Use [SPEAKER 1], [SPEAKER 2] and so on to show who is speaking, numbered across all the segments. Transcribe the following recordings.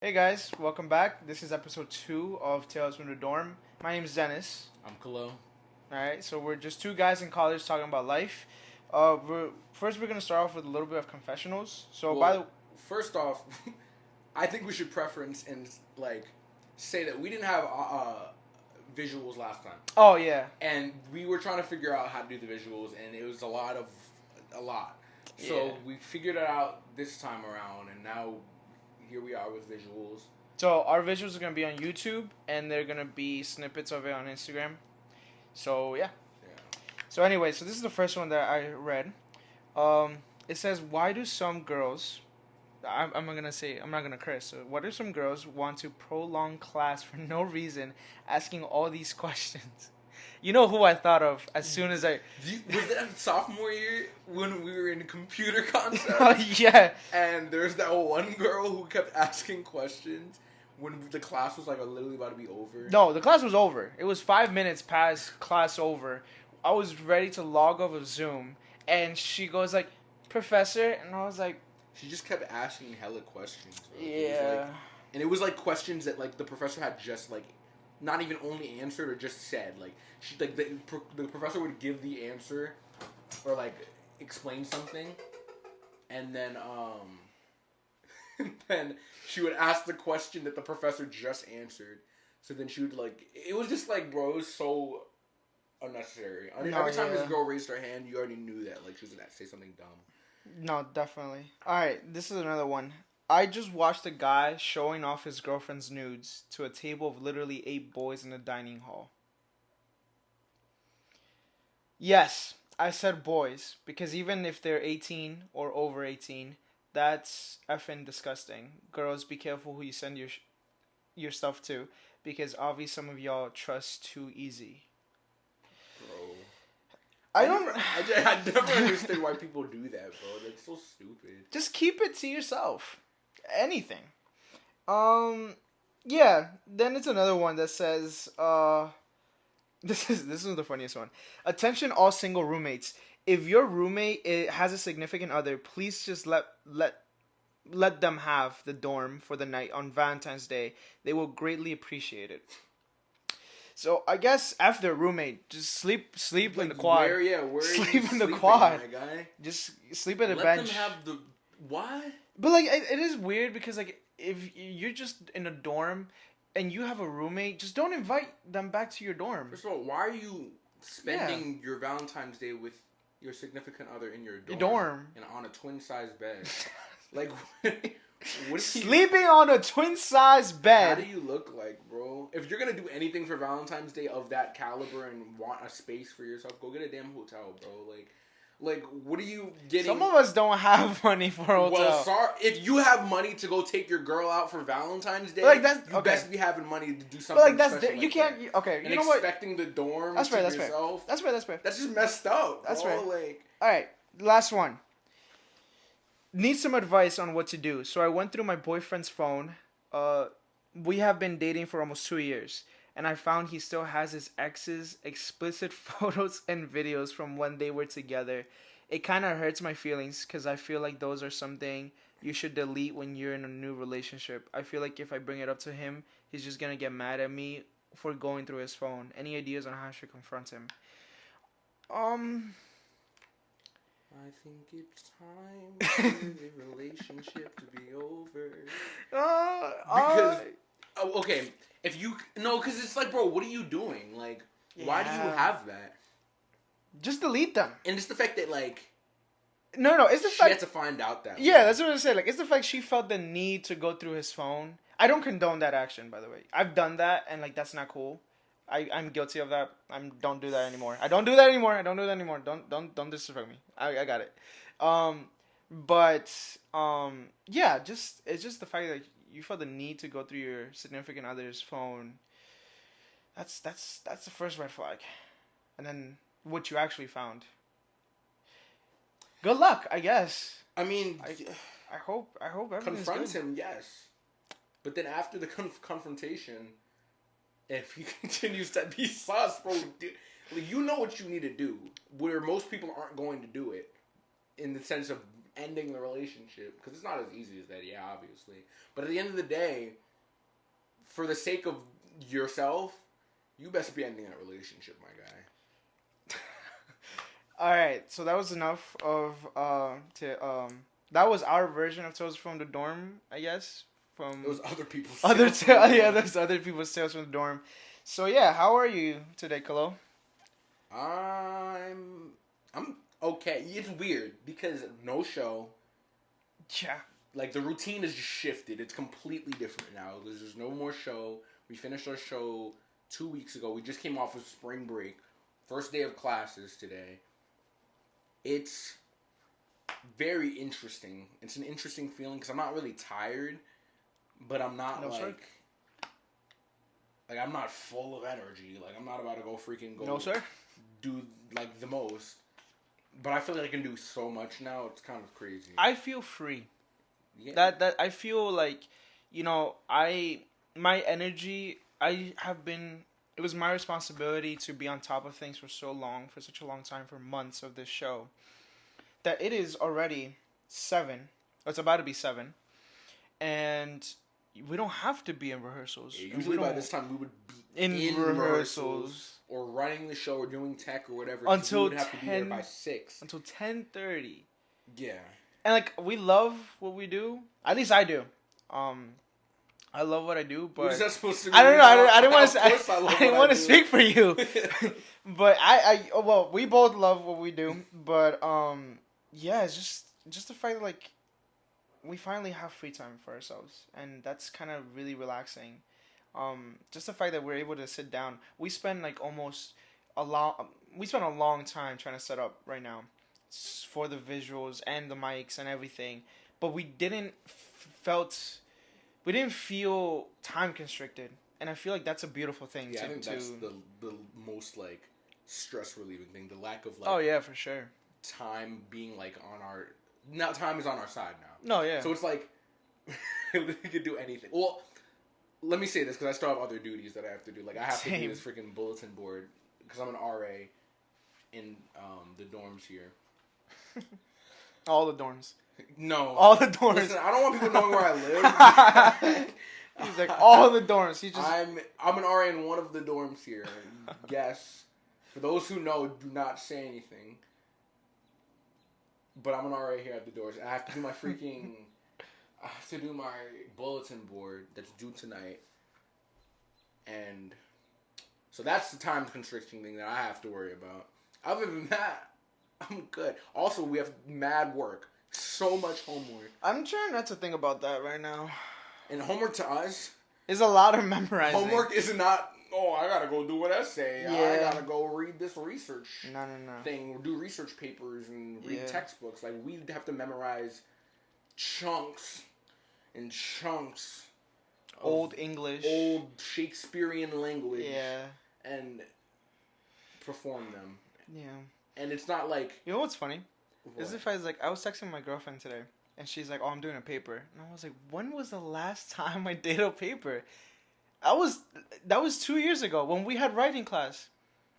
[SPEAKER 1] Hey guys, welcome back. This is episode 2 of Tales from the Dorm. My name is Dennis.
[SPEAKER 2] I'm Khalil.
[SPEAKER 1] Alright, so we're just two guys in college talking about life. We're gonna start off with a little bit of confessionals. So by the
[SPEAKER 2] First off, I think we should preference and say that we didn't have visuals last time,
[SPEAKER 1] Oh yeah.
[SPEAKER 2] and we were trying to figure out how to do the visuals, and it was a lot. So
[SPEAKER 1] Yeah.
[SPEAKER 2] we figured it out this time around, and now here we are with visuals.
[SPEAKER 1] So our visuals are gonna be on YouTube and they're gonna be snippets of it on Instagram. So yeah.
[SPEAKER 2] Yeah.
[SPEAKER 1] So anyway, so this is the first one that I read. It says, why do some girls I'm not gonna curse. So, what do some girls want to prolong class for no reason, asking all these questions? You know who I thought of as soon as I.
[SPEAKER 2] Was that sophomore year when we were in computer concept?
[SPEAKER 1] Oh yeah.
[SPEAKER 2] And there's that one girl who kept asking questions when the class was literally about to be over.
[SPEAKER 1] No, the class was over. It was 5 minutes past class over. I was ready to log off of Zoom, and she goes like, "Professor," and I was like,
[SPEAKER 2] She just kept asking hella questions. Bro.
[SPEAKER 1] "Yeah."
[SPEAKER 2] It was questions that the professor had just not even only answered or just said. The professor would give the answer or explain something, and then and then she would ask the question that the professor just answered. So then she would it was just bro, it was so unnecessary.
[SPEAKER 1] No,
[SPEAKER 2] Every time
[SPEAKER 1] yeah.
[SPEAKER 2] this girl raised her hand, you already knew that she was gonna say something dumb.
[SPEAKER 1] No, definitely. All right, this is another one. I just watched a guy showing off his girlfriend's nudes to a table of literally 8 boys in a dining hall. Yes, I said boys because even if they're 18 or over 18, that's effing disgusting. Girls, be careful who you send your stuff to because obviously some of y'all trust too easy.
[SPEAKER 2] Bro.
[SPEAKER 1] I don't.
[SPEAKER 2] I never understood why people do that, bro. That's so stupid.
[SPEAKER 1] Just keep it to yourself. Anything. Yeah. Then it's another one that says, this is the funniest one. Attention, all single roommates. If your roommate has a significant other, please just let them have the dorm for the night on Valentine's Day. They will greatly appreciate it. So I guess after a roommate, just sleep in the quad.
[SPEAKER 2] Where
[SPEAKER 1] sleep in the
[SPEAKER 2] sleeping,
[SPEAKER 1] quad.
[SPEAKER 2] my guy?
[SPEAKER 1] Just sleep at the
[SPEAKER 2] Let
[SPEAKER 1] bench.
[SPEAKER 2] them have the why?
[SPEAKER 1] But it is weird because if you're just in a dorm and you have a roommate, just don't invite them back to your dorm.
[SPEAKER 2] First of all, why are you spending your Valentine's Day with your significant other in your dorm?
[SPEAKER 1] Your dorm.
[SPEAKER 2] And on a twin size bed? What
[SPEAKER 1] Sleeping on a twin size
[SPEAKER 2] How
[SPEAKER 1] bed.
[SPEAKER 2] do you look like, bro? If you're gonna do anything for Valentine's Day of that caliber and want a space for yourself, go get a damn hotel, bro. What are you getting?
[SPEAKER 1] Some of us don't have money for a hotel.
[SPEAKER 2] Well, sorry. If you have money to go take your girl out for Valentine's Day, you best be having money to do something.
[SPEAKER 1] But
[SPEAKER 2] special
[SPEAKER 1] you can't.
[SPEAKER 2] that.
[SPEAKER 1] Okay,
[SPEAKER 2] and
[SPEAKER 1] you know what?
[SPEAKER 2] Expecting the dorm
[SPEAKER 1] That's
[SPEAKER 2] to
[SPEAKER 1] fair. That's
[SPEAKER 2] yourself.
[SPEAKER 1] fair. That's fair. That's fair.
[SPEAKER 2] That's just messed up.
[SPEAKER 1] That's
[SPEAKER 2] bro.
[SPEAKER 1] fair. All right, last one. Need some advice on what to do. So I went through my boyfriend's phone. We have been dating for almost 2 years, and I found he still has his ex's explicit photos and videos from when they were together. It kind of hurts my feelings because I feel like those are something you should delete when you're in a new relationship. I feel like if I bring it up to him, he's just gonna get mad at me for going through his phone. Any ideas on how I should confront him?
[SPEAKER 2] I think it's time for the relationship to be over. Okay, if you because it's bro, what are you doing? Why do you have that?
[SPEAKER 1] Just delete them.
[SPEAKER 2] And it's the fact that
[SPEAKER 1] No, it's the
[SPEAKER 2] she
[SPEAKER 1] fact
[SPEAKER 2] had to find out that.
[SPEAKER 1] Yeah, that's what I said. It's the fact she felt the need to go through his phone. I don't condone that action, by the way. I've done that, and that's not cool. I'm guilty of that. Don't do that anymore. I don't do that anymore. Don't disrespect me. I got it. Yeah, it's just the fact that you felt the need to go through your significant other's phone. That's the first red flag, and then what you actually found. Good luck, I guess.
[SPEAKER 2] I mean,
[SPEAKER 1] I hope everything's
[SPEAKER 2] confront
[SPEAKER 1] good.
[SPEAKER 2] him, yes, but then after the confrontation, if he continues to be sus, bro, you know what you need to do. Where most people aren't going to do it, in the sense of ending the relationship, because it's not as easy as that, yeah, obviously. But at the end of the day, for the sake of yourself, you best be ending that relationship, my guy.
[SPEAKER 1] All right, so that was enough of that was our version of Tales from the Dorm, I guess. From
[SPEAKER 2] Those other people's
[SPEAKER 1] yeah, those other people's Tales from the Dorm. So yeah, how are you today, Khalil?
[SPEAKER 2] I'm okay. It's weird because no show.
[SPEAKER 1] Yeah.
[SPEAKER 2] Like the routine is just shifted. It's completely different now. There's no more show. We finished our show 2 weeks ago. We just came off of spring break. First day of classes today. It's very interesting. It's an interesting feeling because I'm not really tired, but I'm not like I'm not full of energy. Like I'm not about to go freaking go.
[SPEAKER 1] No, sir.
[SPEAKER 2] Do like the most. But I feel like I can do so much now. It's kind of crazy.
[SPEAKER 1] I feel free.
[SPEAKER 2] Yeah.
[SPEAKER 1] That I feel like, my energy. It was my responsibility to be on top of things for such a long time, for months of this show, that it is already 7. It's about to be 7, and we don't have to be in rehearsals.
[SPEAKER 2] Yeah, usually by this time we would be in rehearsals or running the show or doing tech or whatever.
[SPEAKER 1] Until
[SPEAKER 2] we would have to be there by 6.
[SPEAKER 1] Until 10:30.
[SPEAKER 2] Yeah.
[SPEAKER 1] And like we love what we do. At least I do. I love what I do, but
[SPEAKER 2] what is that supposed to mean?
[SPEAKER 1] I don't know. I didn't want to. I didn't want to
[SPEAKER 2] do.
[SPEAKER 1] speak for you, but well, we both love what we do. But yeah, it's just the fact that like we finally have free time for ourselves, and that's kind of really relaxing. Just the fact that we're able to sit down. We spend like we spent a long time trying to set up right now for the visuals and the mics and everything, but we didn't feel time constricted, and I feel like that's a beautiful thing.
[SPEAKER 2] Yeah, I think that's the most like stress relieving thing. The lack of like.
[SPEAKER 1] Oh yeah, for sure.
[SPEAKER 2] Time being like on our now, time is on our side now.
[SPEAKER 1] No, yeah.
[SPEAKER 2] So it's like we could do anything. Well, let me say this because I still have other duties that I have to do. Like I have to do this freaking bulletin board because I'm an RA in the dorms here.
[SPEAKER 1] All the dorms.
[SPEAKER 2] No.
[SPEAKER 1] All the dorms.
[SPEAKER 2] Listen, I don't want people knowing where I live.
[SPEAKER 1] He's like, all the dorms.
[SPEAKER 2] I'm an RA in one of the dorms here. And yes, for those who know, do not say anything. But I'm an RA here at the doors. I have to do my bulletin board that's due tonight. And so that's the time constriction thing that I have to worry about. Other than that, I'm good. Also, we have mad work. So much homework.
[SPEAKER 1] I'm trying not to think about that right now.
[SPEAKER 2] And homework to us
[SPEAKER 1] is a lot of memorizing.
[SPEAKER 2] Homework is not, I gotta go do an essay.
[SPEAKER 1] Yeah.
[SPEAKER 2] I gotta go read this research thing. Or do research papers and read textbooks. Like, we'd have to memorize chunks and chunks.
[SPEAKER 1] Old English.
[SPEAKER 2] Old Shakespearean language.
[SPEAKER 1] Yeah.
[SPEAKER 2] And perform them.
[SPEAKER 1] Yeah.
[SPEAKER 2] And it's not like...
[SPEAKER 1] You know what's funny?
[SPEAKER 2] What?
[SPEAKER 1] Is if I was texting my girlfriend today, and she's like, "Oh, I'm doing a paper," and I was like, "When was the last time I did a paper?" That was 2 years ago when we had writing class.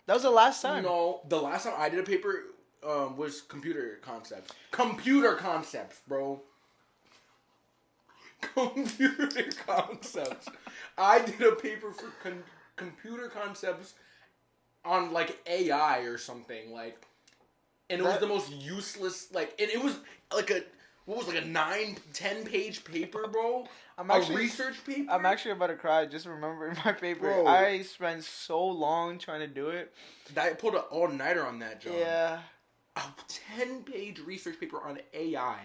[SPEAKER 1] That was the last time.
[SPEAKER 2] No, the last time I did a paper was computer concepts. Computer concepts, bro. Computer concepts. I did a paper for computer concepts on like AI or something like. And it was the most useless, like, and it was like a 9-10 page paper, bro? A research paper?
[SPEAKER 1] I'm actually about to cry just remembering my paper.
[SPEAKER 2] Bro.
[SPEAKER 1] I spent so long trying to do it.
[SPEAKER 2] I pulled an all-nighter on that job.
[SPEAKER 1] Yeah.
[SPEAKER 2] A 10-page research paper on AI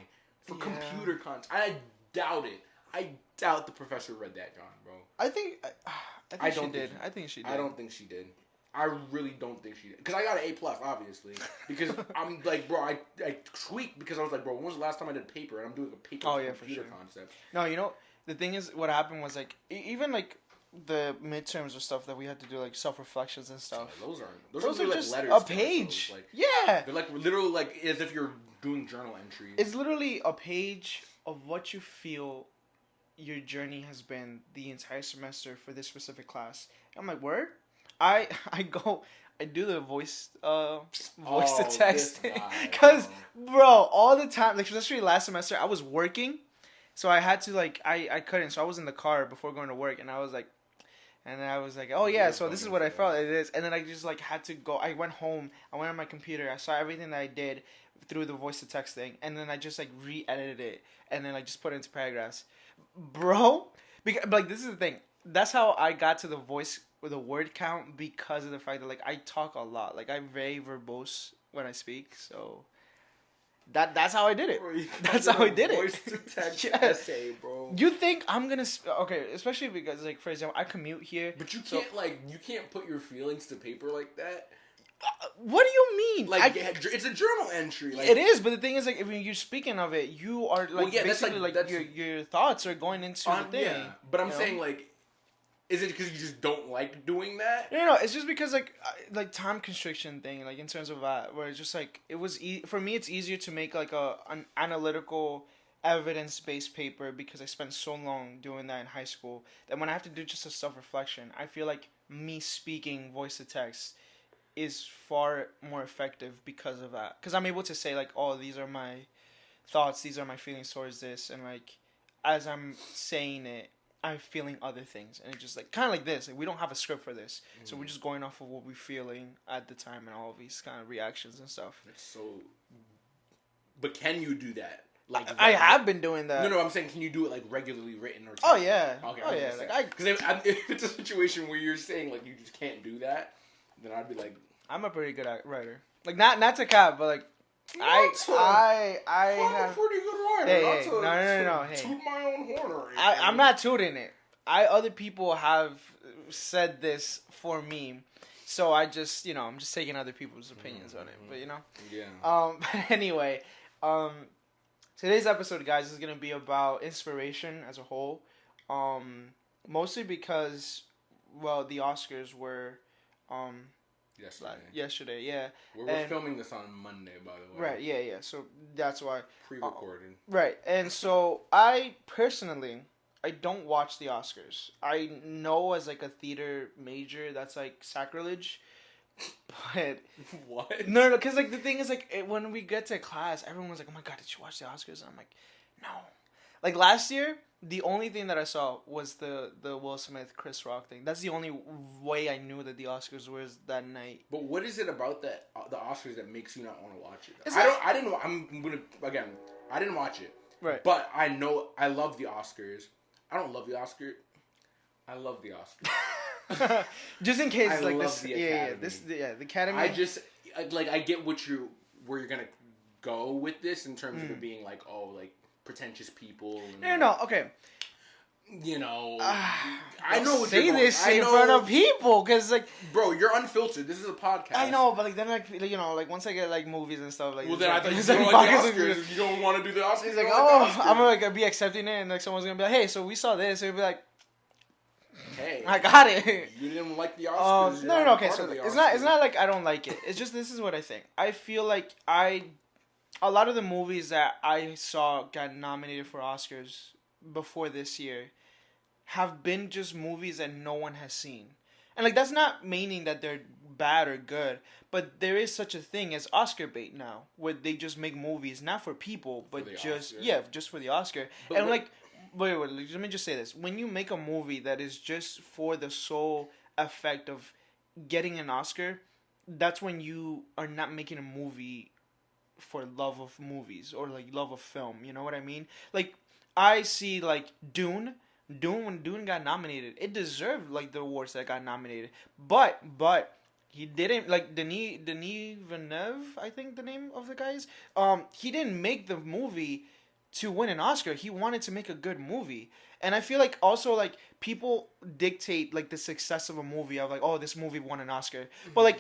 [SPEAKER 2] for computer content. I doubt it. I doubt the professor read that, John, bro.
[SPEAKER 1] I think she did. I think she did.
[SPEAKER 2] I don't think she did. I really don't think she did. Because I got an A+, obviously. Because I'm like, bro, I tweaked because I was like, bro, when was the last time I did a paper? And I'm doing a paper for computer concepts.
[SPEAKER 1] No, the thing is, what happened was, like, even, like, the midterms or stuff that we had to do, like, self-reflections and stuff.
[SPEAKER 2] Yeah, those
[SPEAKER 1] are
[SPEAKER 2] like
[SPEAKER 1] just
[SPEAKER 2] letters
[SPEAKER 1] a page.
[SPEAKER 2] Like,
[SPEAKER 1] yeah.
[SPEAKER 2] They're, like, literally, like, as if you're doing journal entries.
[SPEAKER 1] It's literally a page of what you feel your journey has been the entire semester for this specific class. I'm like, word? I do the voice to
[SPEAKER 2] Oh,
[SPEAKER 1] text
[SPEAKER 2] this guy,
[SPEAKER 1] because bro, all the time, like especially last semester, I was working, so I had to like I couldn't, so I was in the car before going to work, and I was like. And then I was like, oh yeah,
[SPEAKER 2] You're
[SPEAKER 1] so this is
[SPEAKER 2] bugging
[SPEAKER 1] what
[SPEAKER 2] for
[SPEAKER 1] I felt
[SPEAKER 2] that.
[SPEAKER 1] it is. And then I just like had to go. I went home. I went on my computer. I saw everything that I did through the voice to text thing, and then I just like re-edited it, and then I just put it into paragraphs, bro. Because like this is the thing. That's how I got to the voice or the word count because of the fact that like I talk a lot. Like I'm very verbose when I speak, so that's how I did it.
[SPEAKER 2] Bro, you
[SPEAKER 1] That's
[SPEAKER 2] fucking
[SPEAKER 1] how I did it.
[SPEAKER 2] Voice to text
[SPEAKER 1] Yeah.
[SPEAKER 2] essay, bro.
[SPEAKER 1] You think I'm gonna okay? Especially because like for example, I commute here.
[SPEAKER 2] But you
[SPEAKER 1] so-
[SPEAKER 2] can't you can't put your feelings to paper like that.
[SPEAKER 1] What do you mean?
[SPEAKER 2] Like it's a journal entry. Like
[SPEAKER 1] It is, but the thing is, like, if you're speaking of it, you are like
[SPEAKER 2] Well, yeah, that's,
[SPEAKER 1] basically
[SPEAKER 2] like,
[SPEAKER 1] like
[SPEAKER 2] that's-
[SPEAKER 1] your thoughts are going into the thing.
[SPEAKER 2] yeah. But I'm
[SPEAKER 1] you know?
[SPEAKER 2] saying like, is it because you just don't like doing that?
[SPEAKER 1] No, it's just because like time constriction thing, like in terms of that, where it's just like it was for me, it's easier to make like an analytical, evidence based paper because I spent so long doing that in high school that when I have to do just a self reflection, I feel like me speaking voice to text is far more effective because of that. Because I'm able to say like, oh, these are my thoughts, these are my feelings towards this, and like as I'm saying it, I'm feeling other things, and it's just like kind of like this. Like, we don't have a script for this, so we're just going off of what we're feeling at the time and all of these kind of reactions and stuff.
[SPEAKER 2] It's so. But can you do that? Like
[SPEAKER 1] I have been doing that.
[SPEAKER 2] No, I'm saying, can you do it like regularly written or?
[SPEAKER 1] Oh yeah.
[SPEAKER 2] Okay.
[SPEAKER 1] Oh yeah. Like
[SPEAKER 2] Because if it's a situation where you're saying like you just can't do that, then I'd be like,
[SPEAKER 1] I'm a pretty good writer. Like not to cap, but like
[SPEAKER 2] I'm
[SPEAKER 1] have.
[SPEAKER 2] a pretty good writer.
[SPEAKER 1] Hey,
[SPEAKER 2] not to,
[SPEAKER 1] no.
[SPEAKER 2] to
[SPEAKER 1] Hey.
[SPEAKER 2] toot my own horn or anything.
[SPEAKER 1] I'm not tooting it. Other people have said this for me, so I just I'm just taking other people's opinions on it. But
[SPEAKER 2] Yeah.
[SPEAKER 1] But anyway, today's episode, guys, is gonna be about inspiration as a whole. Mostly because, well, the Oscars were, yesterday, yeah.
[SPEAKER 2] We're filming this on Monday, by the way.
[SPEAKER 1] Right, yeah. So that's why.
[SPEAKER 2] Pre-recorded.
[SPEAKER 1] Right, and so I personally, I don't watch the Oscars. I know as like a theater major that's like sacrilege, but
[SPEAKER 2] What?
[SPEAKER 1] no, because like the thing is like when we get to class, everyone was like, "Oh my god, did you watch the Oscars?" And I'm like, "No." Like last year, the only thing that I saw was the Will Smith Chris Rock thing. That's the only way I knew that the Oscars was that night.
[SPEAKER 2] But what is it about the Oscars that makes you not want to watch it?
[SPEAKER 1] It's
[SPEAKER 2] I didn't watch it.
[SPEAKER 1] Right.
[SPEAKER 2] But I know I love the Oscars. I don't love the Oscars. I love the Oscars.
[SPEAKER 1] Just in case,
[SPEAKER 2] I
[SPEAKER 1] like
[SPEAKER 2] love
[SPEAKER 1] this,
[SPEAKER 2] the
[SPEAKER 1] the Academy.
[SPEAKER 2] I just I get where you're gonna go with this in terms of it being like, oh, like pretentious people. And,
[SPEAKER 1] No, okay.
[SPEAKER 2] You know,
[SPEAKER 1] I
[SPEAKER 2] know what
[SPEAKER 1] say
[SPEAKER 2] you're
[SPEAKER 1] this
[SPEAKER 2] going,
[SPEAKER 1] in front of people because like,
[SPEAKER 2] bro, you're unfiltered. This is a podcast.
[SPEAKER 1] I know, but like then like like once I get like movies and stuff like.
[SPEAKER 2] Well, then I thought you
[SPEAKER 1] it's
[SPEAKER 2] don't
[SPEAKER 1] like
[SPEAKER 2] like the
[SPEAKER 1] pockets of
[SPEAKER 2] Oscars.
[SPEAKER 1] movies.
[SPEAKER 2] If you don't want to do the Oscars,
[SPEAKER 1] He's
[SPEAKER 2] you
[SPEAKER 1] like,
[SPEAKER 2] don't like
[SPEAKER 1] oh,
[SPEAKER 2] the Oscars.
[SPEAKER 1] I'm gonna like be accepting it, and like someone's gonna be like, hey, so we saw this, and you'll be like,
[SPEAKER 2] Hey,
[SPEAKER 1] I got it.
[SPEAKER 2] You didn't like the Oscars. You're
[SPEAKER 1] No.
[SPEAKER 2] not
[SPEAKER 1] Okay,
[SPEAKER 2] part
[SPEAKER 1] so
[SPEAKER 2] of the
[SPEAKER 1] it's
[SPEAKER 2] Oscars.
[SPEAKER 1] not like I don't like it. It's just this is what I think. I feel like a lot of the movies that I saw got nominated for Oscars before this year have been just movies that no one has seen. And like that's not meaning that they're bad or good, but there is such a thing as Oscar bait now, where they just make movies not for people, but just
[SPEAKER 2] Oscar.
[SPEAKER 1] just for the Oscar.
[SPEAKER 2] But
[SPEAKER 1] and
[SPEAKER 2] what-
[SPEAKER 1] like wait, let me just say this. When you make a movie that is just for the sole effect of getting an Oscar, that's when you are not making a movie for love of movies or like love of film. You know what I mean? Like I see like Dune when Dune got nominated, it deserved like the awards that got nominated. But he didn't like Denis Villeneuve, I think the name of the guy is. He didn't make the movie to win an Oscar. He wanted to make a good movie. And I feel like also like people dictate like the success of a movie of like, oh, this movie won an Oscar. But like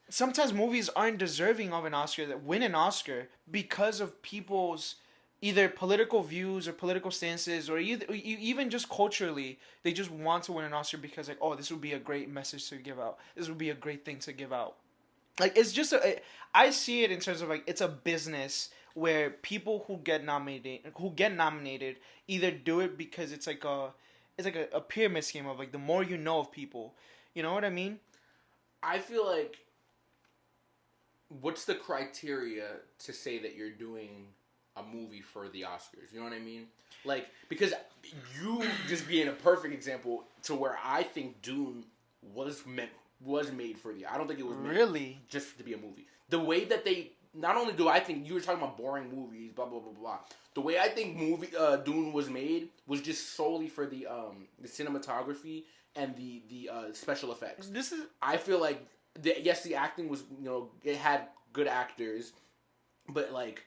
[SPEAKER 1] sometimes movies aren't deserving of an Oscar that win an Oscar because of people's either political views or political stances or even just culturally, they just want to win an Oscar because like, oh, this would be a great message to give out. This would be a great thing to give out. Like it's just I see it in terms of like it's a business where people who get nominated either do it because it's like a pyramid scheme of like the more you know of people. You know what I mean?
[SPEAKER 2] I feel like what's the criteria to say that you're doing a movie for the Oscars? You know what I mean? Like, because you just being a perfect example to where I think Dune was made for the. I don't think it was made
[SPEAKER 1] Really
[SPEAKER 2] just to be a movie. The way that they, not only do I think you were talking about boring movies, blah blah blah blah. The way I think Dune was made was just solely for the cinematography and the special effects.
[SPEAKER 1] this is
[SPEAKER 2] I feel like yes, the acting was, it had good actors, but like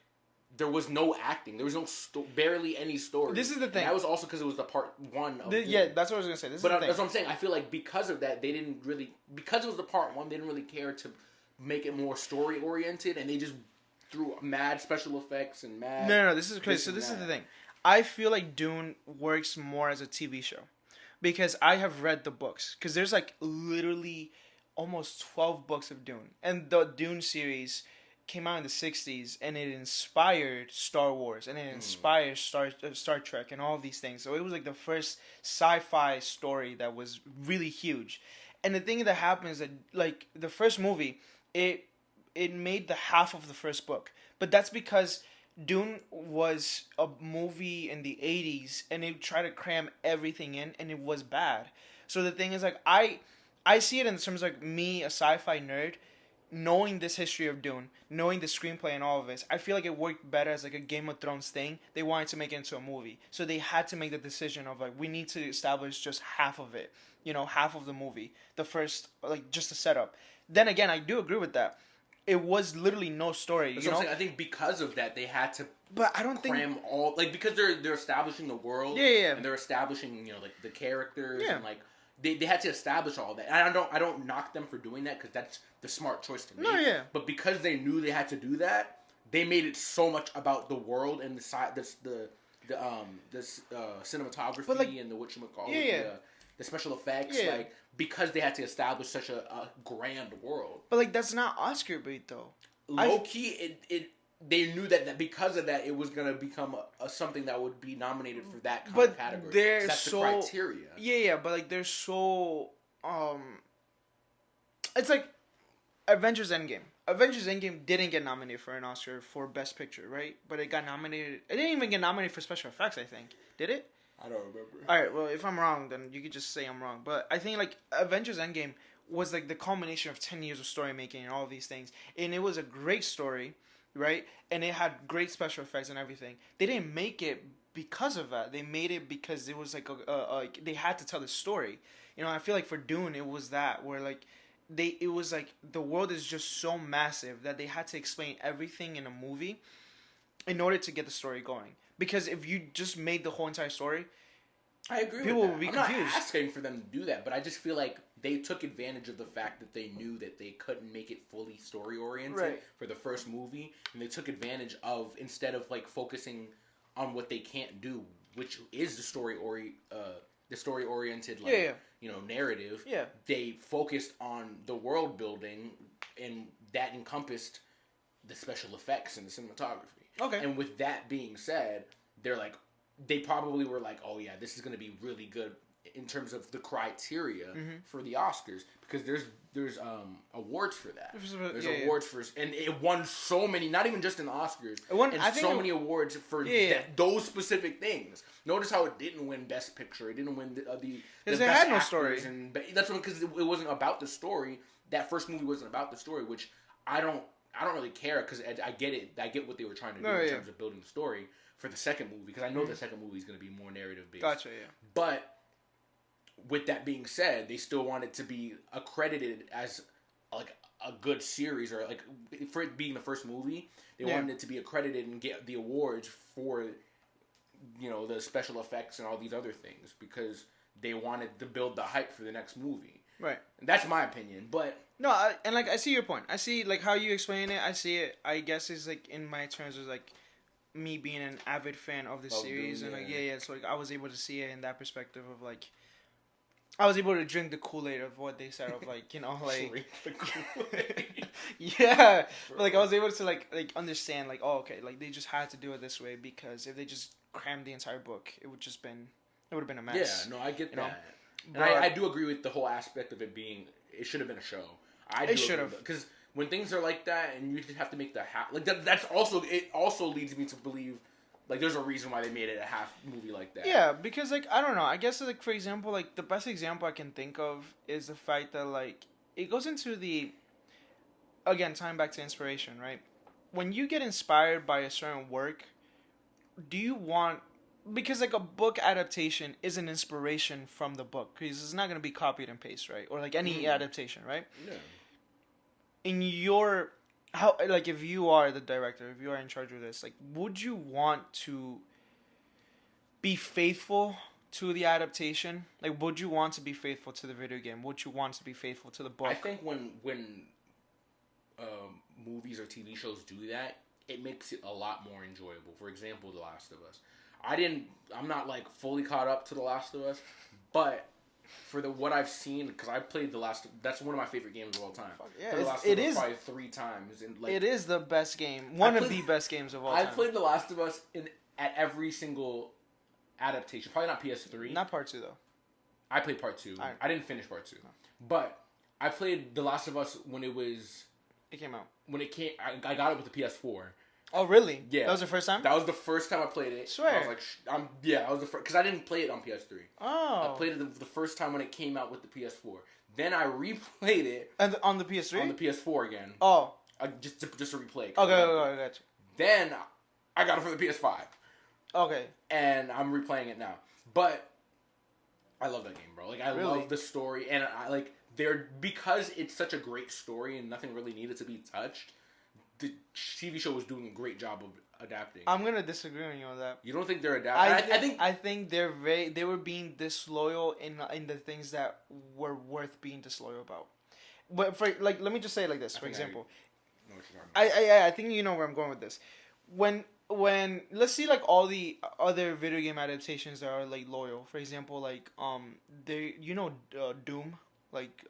[SPEAKER 2] there was no acting. There was no barely any story.
[SPEAKER 1] This is the thing.
[SPEAKER 2] And that was also because it was the part one of
[SPEAKER 1] yeah, that's what I was gonna say. This
[SPEAKER 2] but
[SPEAKER 1] is the thing.
[SPEAKER 2] that's what I'm saying. I feel like because of that, they didn't really, because it was the part one, they didn't really care to make it more story oriented, and they just threw mad special effects and mad.
[SPEAKER 1] No, this is crazy. So this is the thing. I feel like Dune works more as a TV show because I have read the books. Because there's like literally almost 12 books of Dune, and the Dune series came out in the 60s, and it inspired Star Wars, and it inspired Star Trek and all of these things. So it was like the first sci-fi story that was really huge. And the thing that happens is that like the first movie, it made the half of the first book. But that's because Dune was a movie in the 80s, and it tried to cram everything in, and it was bad. So the thing is, like, I see it in terms of like me, a sci-fi nerd, knowing this history of Dune, knowing the screenplay and all of this. I feel like it worked better as like a Game of Thrones thing. They wanted to make it into a movie, so they had to make the decision of like, we need to establish just half of it, half of the movie, the first, like, just the setup. Then again, I do agree with that. It was literally no story.
[SPEAKER 2] That's what I'm saying. I think because of that, they had to.
[SPEAKER 1] But I don't
[SPEAKER 2] cram
[SPEAKER 1] think
[SPEAKER 2] all, like, because they're establishing the world.
[SPEAKER 1] Yeah.
[SPEAKER 2] And they're establishing, like the characters.
[SPEAKER 1] Yeah.
[SPEAKER 2] And like they had to establish all that. And I don't knock them for doing that because that's the smart choice to make.
[SPEAKER 1] No, yeah.
[SPEAKER 2] But because they knew they had to do that, they made it so much about the world and the side, the cinematography,
[SPEAKER 1] But, like,
[SPEAKER 2] and the whatchamacallit,
[SPEAKER 1] yeah.
[SPEAKER 2] the special effects,
[SPEAKER 1] Yeah.
[SPEAKER 2] like, because they had to establish such a grand world.
[SPEAKER 1] But like that's not Oscar bait though.
[SPEAKER 2] Low key, they knew that because of that, it was gonna become something that would be nominated for that kind of category.
[SPEAKER 1] They're
[SPEAKER 2] that's
[SPEAKER 1] so
[SPEAKER 2] the criteria.
[SPEAKER 1] Yeah, but like they're so it's like Avengers Endgame. Avengers Endgame didn't get nominated for an Oscar for Best Picture, right? But it got nominated. It didn't even get nominated for special effects, I think. Did it?
[SPEAKER 2] I don't remember.
[SPEAKER 1] Alright, well, if I'm wrong, then you could just say I'm wrong. But I think, like, Avengers Endgame was, like, the culmination of 10 years of story making and all of these things. And it was a great story, right? And it had great special effects and everything. They didn't make it because of that. They made it because it was, like, they had to tell the story. I feel like for Dune, it was that, where, like, it was, like, the world is just so massive that they had to explain everything in a movie in order to get the story going. Because if you just made the whole entire story,
[SPEAKER 2] I agree
[SPEAKER 1] people
[SPEAKER 2] with that.
[SPEAKER 1] would be
[SPEAKER 2] I'm
[SPEAKER 1] confused.
[SPEAKER 2] not asking for them to do that, but I just feel like they took advantage of the fact that they knew that they couldn't make it fully story oriented for the first movie, and they took advantage of, instead of like focusing on what they can't do, which is the story oriented narrative.
[SPEAKER 1] Yeah.
[SPEAKER 2] They focused on the world building, and that encompassed the special effects and the cinematography.
[SPEAKER 1] Okay.
[SPEAKER 2] And with that being said, they probably were like, oh yeah, this is going to be really good in terms of the criteria for the Oscars, because there's awards for that. There's awards for, and it won so many, not even just in the Oscars, many awards for those specific things. Notice how it didn't win Best Picture. It didn't win the
[SPEAKER 1] because
[SPEAKER 2] it
[SPEAKER 1] had no story,
[SPEAKER 2] and that's because it wasn't about the story. That first movie wasn't about the story, which I don't really care, because I get it. I get what they were trying to do in terms of building the story for the second movie, because I know the second movie is going to be more narrative based.
[SPEAKER 1] Gotcha, yeah.
[SPEAKER 2] But with that being said, they still wanted to be accredited as like a good series, or like for it being the first movie, they wanted it to be accredited and get the awards for the special effects and all these other things, because they wanted to build the hype for the next movie.
[SPEAKER 1] Right.
[SPEAKER 2] And that's my opinion, but
[SPEAKER 1] no, I see your point. I see like how you explain it. I see it. I guess it's like in my terms of like me being an avid fan of the series, and like so like I was able to see it in that perspective of like I was able to drink the Kool-Aid of what they said of like like
[SPEAKER 2] drink the Kool-Aid.
[SPEAKER 1] yeah, but like I was able to like understand like, oh, okay, like they just had to do it this way, because if they just crammed the entire book, it would have been a mess.
[SPEAKER 2] Yeah, no, I get that.
[SPEAKER 1] But
[SPEAKER 2] And I do agree with the whole aspect of it being, it should have been a show. I
[SPEAKER 1] It
[SPEAKER 2] do
[SPEAKER 1] should have.
[SPEAKER 2] because when things are like that, and you just have to make the half like that. That's also it. Also leads me to believe like there's a reason why they made it a half movie like that.
[SPEAKER 1] Yeah, because like I don't know. I guess like for example, like the best example I can think of is the fact that like it goes into the again tying back to inspiration, right? When you get inspired by a certain work, do you want because like a book adaptation is an inspiration from the book because it's not going to be copied and paste, right? Or like any adaptation, right?
[SPEAKER 2] Yeah.
[SPEAKER 1] In your how like if you are the director, if you are in charge of this, like would you want to be faithful to the adaptation? Like would you want to be faithful to the video game? Would you want to be faithful to the book?
[SPEAKER 2] I think when movies or TV shows do that, it makes it a lot more enjoyable. For example, The Last of Us. I'm not like fully caught up to The Last of Us, but for what I've seen, because I played that's one of my favorite games of all time.
[SPEAKER 1] Yeah,
[SPEAKER 2] The Last of Us probably 3 times. And like,
[SPEAKER 1] it is the best game. One of the best games of all time.
[SPEAKER 2] I played The Last of Us at every single adaptation. Probably not PS3.
[SPEAKER 1] Not part 2 though.
[SPEAKER 2] I played part 2. I didn't finish part 2. No. But I played The Last of Us when it
[SPEAKER 1] came out.
[SPEAKER 2] When it came, I got it with the PS4.
[SPEAKER 1] Oh really?
[SPEAKER 2] Yeah.
[SPEAKER 1] That was the first time?
[SPEAKER 2] That was the first time I played it.
[SPEAKER 1] Swear.
[SPEAKER 2] I was like, I was the first because I didn't play it on PS3.
[SPEAKER 1] Oh.
[SPEAKER 2] I played it the first time when it came out with the PS4. Then I replayed it.
[SPEAKER 1] And on the PS3?
[SPEAKER 2] On the PS4 again.
[SPEAKER 1] Oh.
[SPEAKER 2] Just to replay.
[SPEAKER 1] Okay, I got you.
[SPEAKER 2] Then I got it for the PS5.
[SPEAKER 1] Okay.
[SPEAKER 2] And I'm replaying it now. But I love that game, bro. Like I love the story, and I like because it's such a great story and nothing really needed to be touched. The TV show was doing a great job of adapting.
[SPEAKER 1] I'm gonna disagree with you on that.
[SPEAKER 2] You don't think they're adapting?
[SPEAKER 1] I think they were being disloyal in the things that were worth being disloyal about. But for like, let me just say it like this. For example, I think you know where I'm going with this. When let's see like all the other video game adaptations that are like loyal. For example, like Doom. Like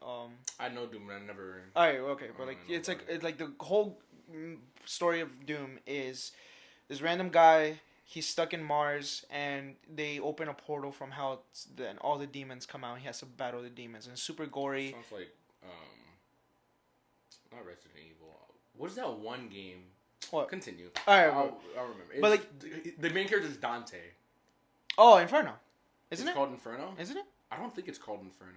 [SPEAKER 2] I know Doom, but I never.
[SPEAKER 1] Alright, okay, but like it's like the whole story of Doom is this random guy. He's stuck in Mars, and they open a portal from hell. Then all the demons come out. And he has to battle the demons, and it's super gory.
[SPEAKER 2] Sounds like not Resident Evil. What is that one game?
[SPEAKER 1] What?
[SPEAKER 2] Continue.
[SPEAKER 1] Alright,
[SPEAKER 2] I'll remember.
[SPEAKER 1] But like
[SPEAKER 2] the main character is Dante.
[SPEAKER 1] Oh, Inferno, isn't it?
[SPEAKER 2] It's called Inferno.
[SPEAKER 1] Isn't it?
[SPEAKER 2] I don't think it's called Inferno.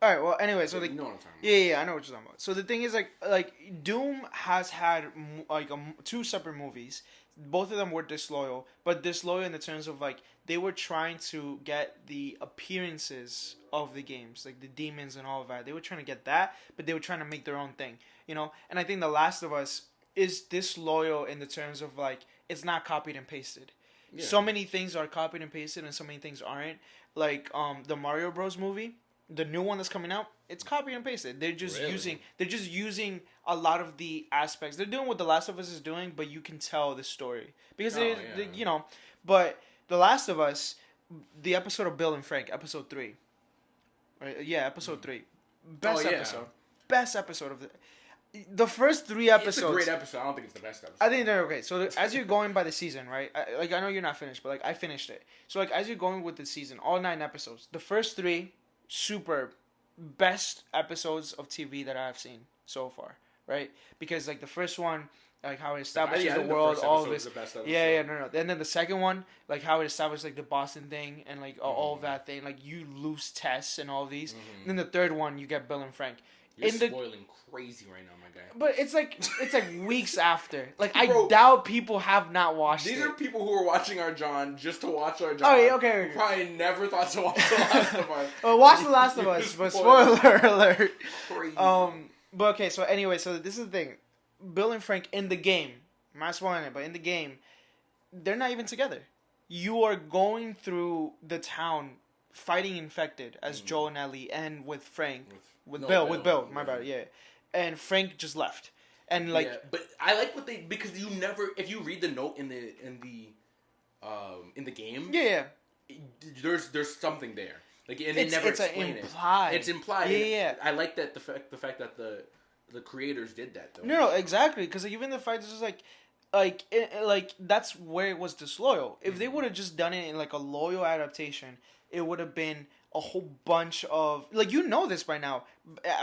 [SPEAKER 1] All right. Well, anyway, so like,
[SPEAKER 2] you know what I'm talking
[SPEAKER 1] about. Yeah, I know what you're talking about. So the thing is, like Doom has had like 2 separate movies. Both of them were disloyal, but disloyal in the terms of like they were trying to get the appearances of the games, like the demons and all of that. They were trying to get that, but they were trying to make their own thing, you know. And I think The Last of Us is disloyal in the terms of like it's not copied and pasted. Yeah. So many things are copied and pasted, and so many things aren't. Like the Mario Bros movie. The new one that's coming out, it's copy and pasted. They're just using a lot of the aspects. They're doing what The Last of Us is doing, but you can tell the story because you know. But The Last of Us, the episode of Bill and Frank, episode 3, right? Yeah, episode 3, best episode, best episode of the first 3 episodes.
[SPEAKER 2] It's a great episode. I don't think it's the best episode.
[SPEAKER 1] I think they're okay. So as you're going by the season, right? I know you're not finished, but like I finished it. So like as you're going with the season, all 9 episodes, the first 3. Super best episodes of TV that I've seen so far, right? Because like the first one, like how it establishes the world, all of this. No. And then the second one, like how it established like the Boston thing and like all of that thing, like you lose Tess and all of these. And then the third one, you get Bill and Frank.
[SPEAKER 2] You're spoiling crazy right now, my guy.
[SPEAKER 1] But it's like weeks after. Like I doubt people have not watched
[SPEAKER 2] These
[SPEAKER 1] it.
[SPEAKER 2] are people who are watching our John just to watch our John.
[SPEAKER 1] Oh, yeah, okay.
[SPEAKER 2] Who probably never thought to watch The Last of Us.
[SPEAKER 1] Well, watch The Last of Us, but spoiler alert.
[SPEAKER 2] Crazy.
[SPEAKER 1] But okay, so anyway, so this is the thing. Bill and Frank in the game, I'm not spoiling it, but in the game, they're not even together. You are going through the town fighting infected as Joel and Ellie, and with Frank, with Bill, my bad, yeah. And Frank just left, and like,
[SPEAKER 2] but I like what because you never, if you read the note in the game, there's something there, like, and they never explain it. It's implied.
[SPEAKER 1] Yeah.
[SPEAKER 2] I like that the fact that the creators did that though.
[SPEAKER 1] No, exactly, because like, even the fact is just like that's where it was disloyal. If they would have just done it in like a loyal adaptation, it would have been a whole bunch of like this by now.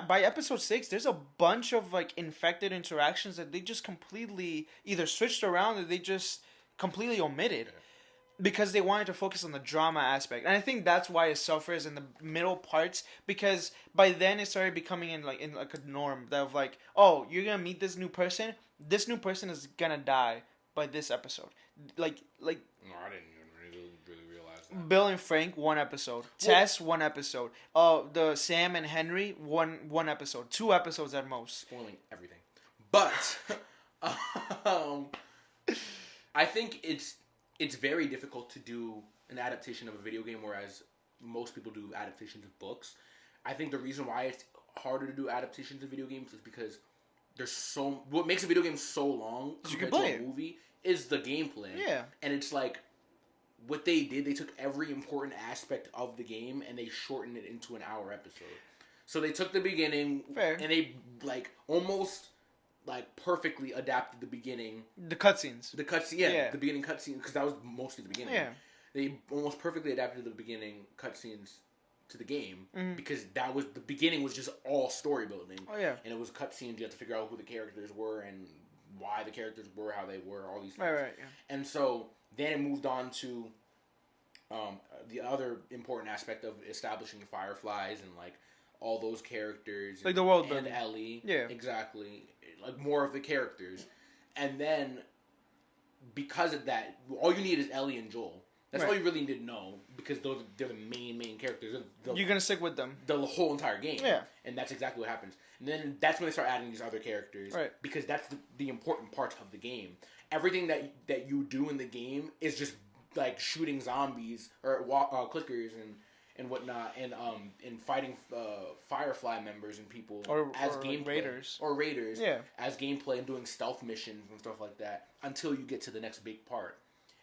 [SPEAKER 1] By episode 6, there's a bunch of like infected interactions that they just completely either switched around or they just completely omitted. Because they wanted to focus on the drama aspect, and I think that's why it suffers in the middle parts. Because by then it started becoming in like a norm that of like, oh, you're gonna meet this new person. This new person is gonna die by this episode. Like.
[SPEAKER 2] No, I didn't even really realize that.
[SPEAKER 1] Bill and Frank, 1 episode. Tess, 1 episode. The Sam and Henry, one episode. 2 episodes at most.
[SPEAKER 2] Spoiling everything, but I think it's very difficult to do an adaptation of a video game, whereas most people do adaptations of books. I think the reason why it's harder to do adaptations of video games is because what makes a video game so long compared to a movie is the gameplay.
[SPEAKER 1] Yeah.
[SPEAKER 2] And it's like, what they did, they took every important aspect of the game and they shortened it into an hour episode. So they took the beginning and they like almost like perfectly adapted the beginning.
[SPEAKER 1] The cutscenes.
[SPEAKER 2] The beginning cutscene, because that was mostly the beginning.
[SPEAKER 1] Yeah.
[SPEAKER 2] They almost perfectly adapted the beginning cutscenes to the game, because the beginning was just all story building.
[SPEAKER 1] Oh yeah.
[SPEAKER 2] And it was cutscenes. You had to figure out who the characters were and why the characters were, how they were, all these things.
[SPEAKER 1] Right, yeah.
[SPEAKER 2] And so then it moved on to the other important aspect of establishing the Fireflies and like all those characters,
[SPEAKER 1] like the world building,
[SPEAKER 2] and Ellie.
[SPEAKER 1] Yeah,
[SPEAKER 2] exactly. Like more of the characters, and then because of that, all you need is Ellie and Joel. That's all you really need to know, because they're the main characters.
[SPEAKER 1] You're gonna stick with them
[SPEAKER 2] the whole entire game.
[SPEAKER 1] Yeah,
[SPEAKER 2] and that's exactly what happens. And then that's when they start adding these other characters,
[SPEAKER 1] right? Because
[SPEAKER 2] that's the important parts of the game. Everything that you do in the game is just like shooting zombies or clickers and whatnot, and fighting Firefly members and people as gameplay raiders,
[SPEAKER 1] yeah,
[SPEAKER 2] as gameplay, and doing stealth missions and stuff like that until you get to the next big part.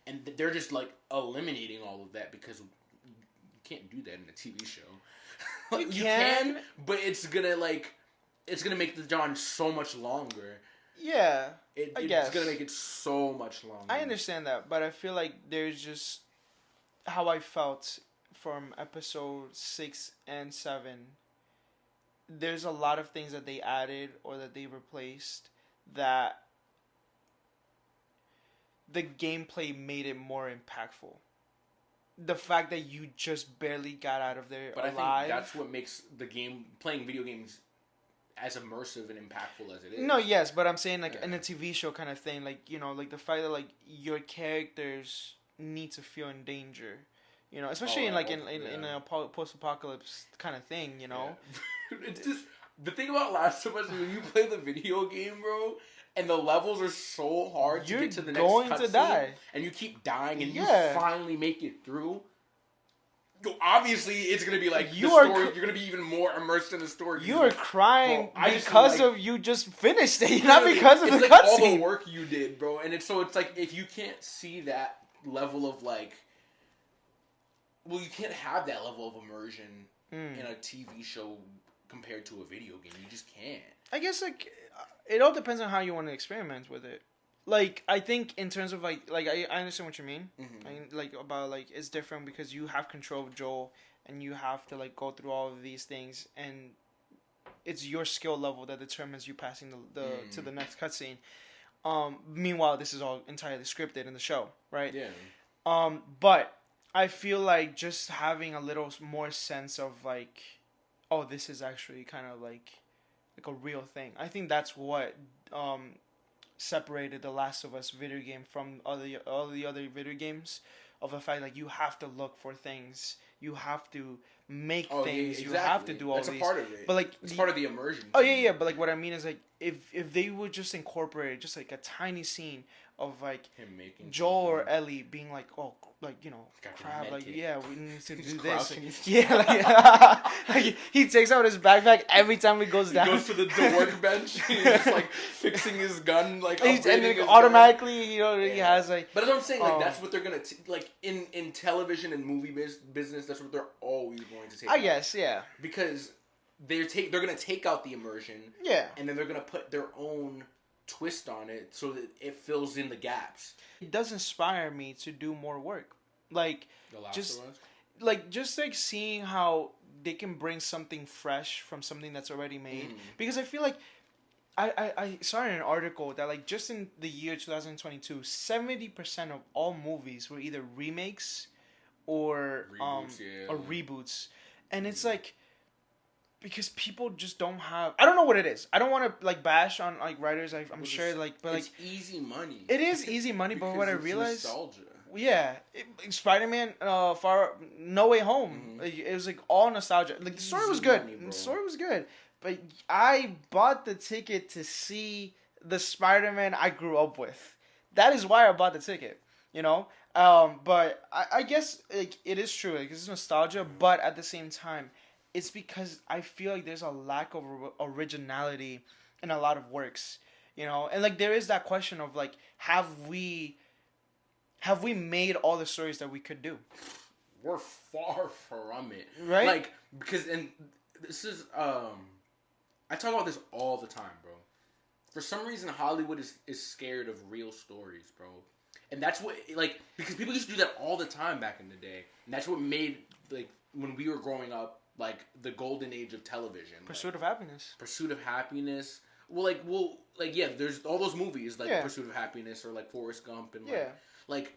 [SPEAKER 2] And they're just like eliminating all of that because you can't do that in a TV show.
[SPEAKER 1] You can,
[SPEAKER 2] but it's gonna make the genre so much longer.
[SPEAKER 1] Yeah,
[SPEAKER 2] I guess it's gonna make it so much longer.
[SPEAKER 1] I understand that, but I feel like there's just how I felt from episode 6 and 7. There's a lot of things that they added or that they replaced that the gameplay made it more impactful. The fact that you just barely got out of there alive.
[SPEAKER 2] I think that's what makes playing video games as immersive and impactful as it is.
[SPEAKER 1] No, yes, but I'm saying like in a TV show kind of thing, like, you know, like the fact that like your characters need to feel in danger, you know, especially in a post-apocalypse kind of thing, you know.
[SPEAKER 2] Yeah. It's just the thing about Last of Us is when you play the video game, bro, and the levels are so hard to get to the next cutscene, and you keep dying, and you finally make it through. Obviously, it's gonna be like you're gonna be even more immersed in the story.
[SPEAKER 1] You are crying because of you just finished it, not because of the cutscene.
[SPEAKER 2] All the work you did, bro, and it's like if you can't see that level of like, well, you can't have that level of immersion in a TV show compared to a video game. You just can't.
[SPEAKER 1] I guess like it all depends on how you want to experiment with it. Like, I think in terms of, like I understand what you mean. Mm-hmm. I mean, like, about, like, it's different because you have control of Joel and you have to, like, go through all of these things, and it's your skill level that determines you passing to the next cutscene. Meanwhile, this is all entirely scripted in the show, right?
[SPEAKER 2] Yeah.
[SPEAKER 1] But I feel like just having a little more sense of, like, oh, this is actually kind of, like a real thing. I think that's what, separated the Last of Us video game from all the other video games, of the fact like you have to look for things, you have to make things, you have to do all these.
[SPEAKER 2] That's a part of it.
[SPEAKER 1] But like
[SPEAKER 2] it's part of the immersion.
[SPEAKER 1] Oh yeah. But like what I mean is like if they would just incorporate just like a tiny scene of like
[SPEAKER 2] him making
[SPEAKER 1] Joel or Ellie being like, oh, like, you know, crap, like, yeah, we need to do this.
[SPEAKER 2] Yeah,
[SPEAKER 1] like he takes out his backpack every time he goes down.
[SPEAKER 2] He goes to the workbench. He's just like fixing his gun, like
[SPEAKER 1] and then automatically, you know, he has like.
[SPEAKER 2] But as I'm saying, like that's what they're gonna like in television and movie business. That's what they're always going to take.
[SPEAKER 1] I guess, yeah.
[SPEAKER 2] Because they're gonna take out the immersion.
[SPEAKER 1] Yeah.
[SPEAKER 2] And then they're gonna put their own twist on it so that it fills in the gaps.
[SPEAKER 1] It does inspire me to do more work. Like,
[SPEAKER 2] The Last
[SPEAKER 1] just
[SPEAKER 2] of Us?
[SPEAKER 1] like just like seeing how they can bring something fresh from something that's already made. Because I feel like I saw in an article that like just in the year 2022, 70% of all movies were either remakes or
[SPEAKER 2] Reboots, yeah.
[SPEAKER 1] or reboots, and it's like because people just don't have. I don't know what it is. I don't want to like bash on like writers. I'm sure like, but
[SPEAKER 2] it's
[SPEAKER 1] like
[SPEAKER 2] easy money.
[SPEAKER 1] it is easy money. But what I
[SPEAKER 2] Because it's
[SPEAKER 1] realized,
[SPEAKER 2] nostalgia.
[SPEAKER 1] yeah, Spider-Man, Far No Way Home. It was like all nostalgia. Like the story was
[SPEAKER 2] Easy
[SPEAKER 1] good.
[SPEAKER 2] money, bro.
[SPEAKER 1] The story was good, but I bought the ticket to see the Spider-Man I grew up with. That is why I bought the ticket. You know, but I guess like it is true. Like it's nostalgia, but at the same time, it's because I feel like there's a lack of originality in a lot of works. You know, and like there is that question of like, have we made all the stories that we could do?
[SPEAKER 2] We're far from it,
[SPEAKER 1] right?
[SPEAKER 2] Like because and this is I talk about this all the time, bro. For some reason, Hollywood is scared of real stories, bro. And that's what, like, because people used to do that all the time back in the day. And that's what made, like, when we were growing up, like, the golden age of television.
[SPEAKER 1] Pursuit of Happiness.
[SPEAKER 2] Pursuit of Happiness. Well, yeah, there's all those movies, like Pursuit of Happiness or, like, Forrest Gump. And, like,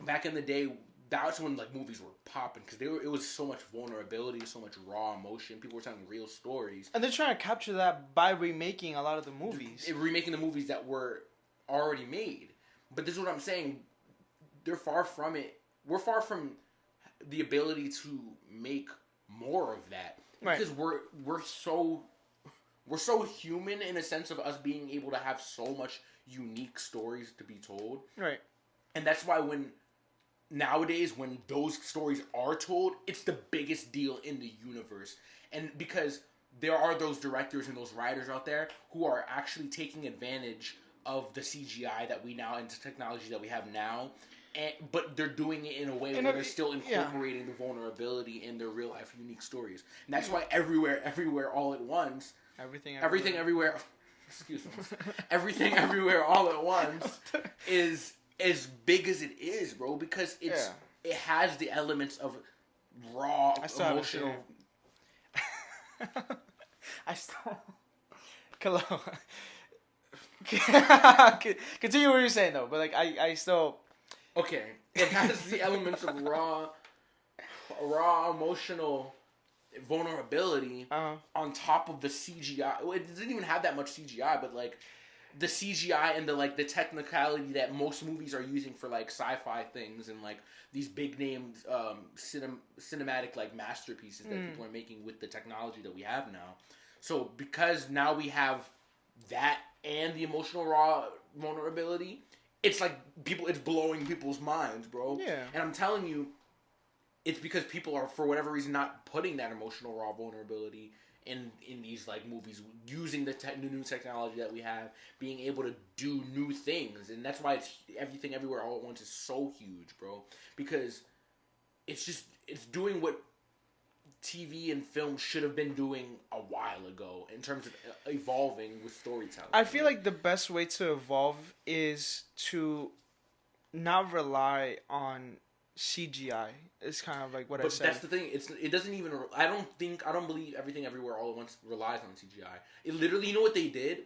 [SPEAKER 2] back in the day, that's when, like, movies were popping. Because it was so much vulnerability, so much raw emotion. People were telling real stories.
[SPEAKER 1] And they're trying to capture that by remaking a lot of the movies.
[SPEAKER 2] Remaking the movies that were already made. But this is what I'm saying. They're far from it. We're far from the ability to make more of that, because we're so human in a sense of us being able to have so much unique stories to be told.
[SPEAKER 1] Right.
[SPEAKER 2] And that's why nowadays when those stories are told, it's the biggest deal in the universe. And because there are those directors and those writers out there who are actually taking advantage of the CGI that we now, into technology that we have now, but they're doing it in a way where they're still incorporating the vulnerability in their real life unique stories. And that's why everywhere, all at once, everything, everywhere. Excuse me. Everything, everywhere, all at once is as big as it is, bro. Because it has the elements of raw, emotional.
[SPEAKER 1] I still. Khalil. Continue what you're saying though, but like I still.
[SPEAKER 2] Okay, it has the elements of raw emotional vulnerability on top of the CGI. It doesn't even have that much CGI, but like the CGI and the technicality that most movies are using for like sci-fi things and like these big named cinematic like masterpieces that people are making with the technology that we have now. So because now we have that and the emotional raw vulnerability, it's like it's blowing people's minds, bro.
[SPEAKER 1] Yeah.
[SPEAKER 2] And I'm telling you, it's because people are, for whatever reason, not putting that emotional raw vulnerability in these like movies, using the new technology that we have, being able to do new things. And that's why it's Everything Everywhere All at Once is so huge, bro. Because it's doing what TV and film should have been doing a while ago in terms of evolving with storytelling.
[SPEAKER 1] I feel like the best way to evolve is to not rely on CGI. It's kind of like what I said.
[SPEAKER 2] But that's the thing. It doesn't even. I don't believe Everything Everywhere All at Once relies on CGI. It literally, you know what they did?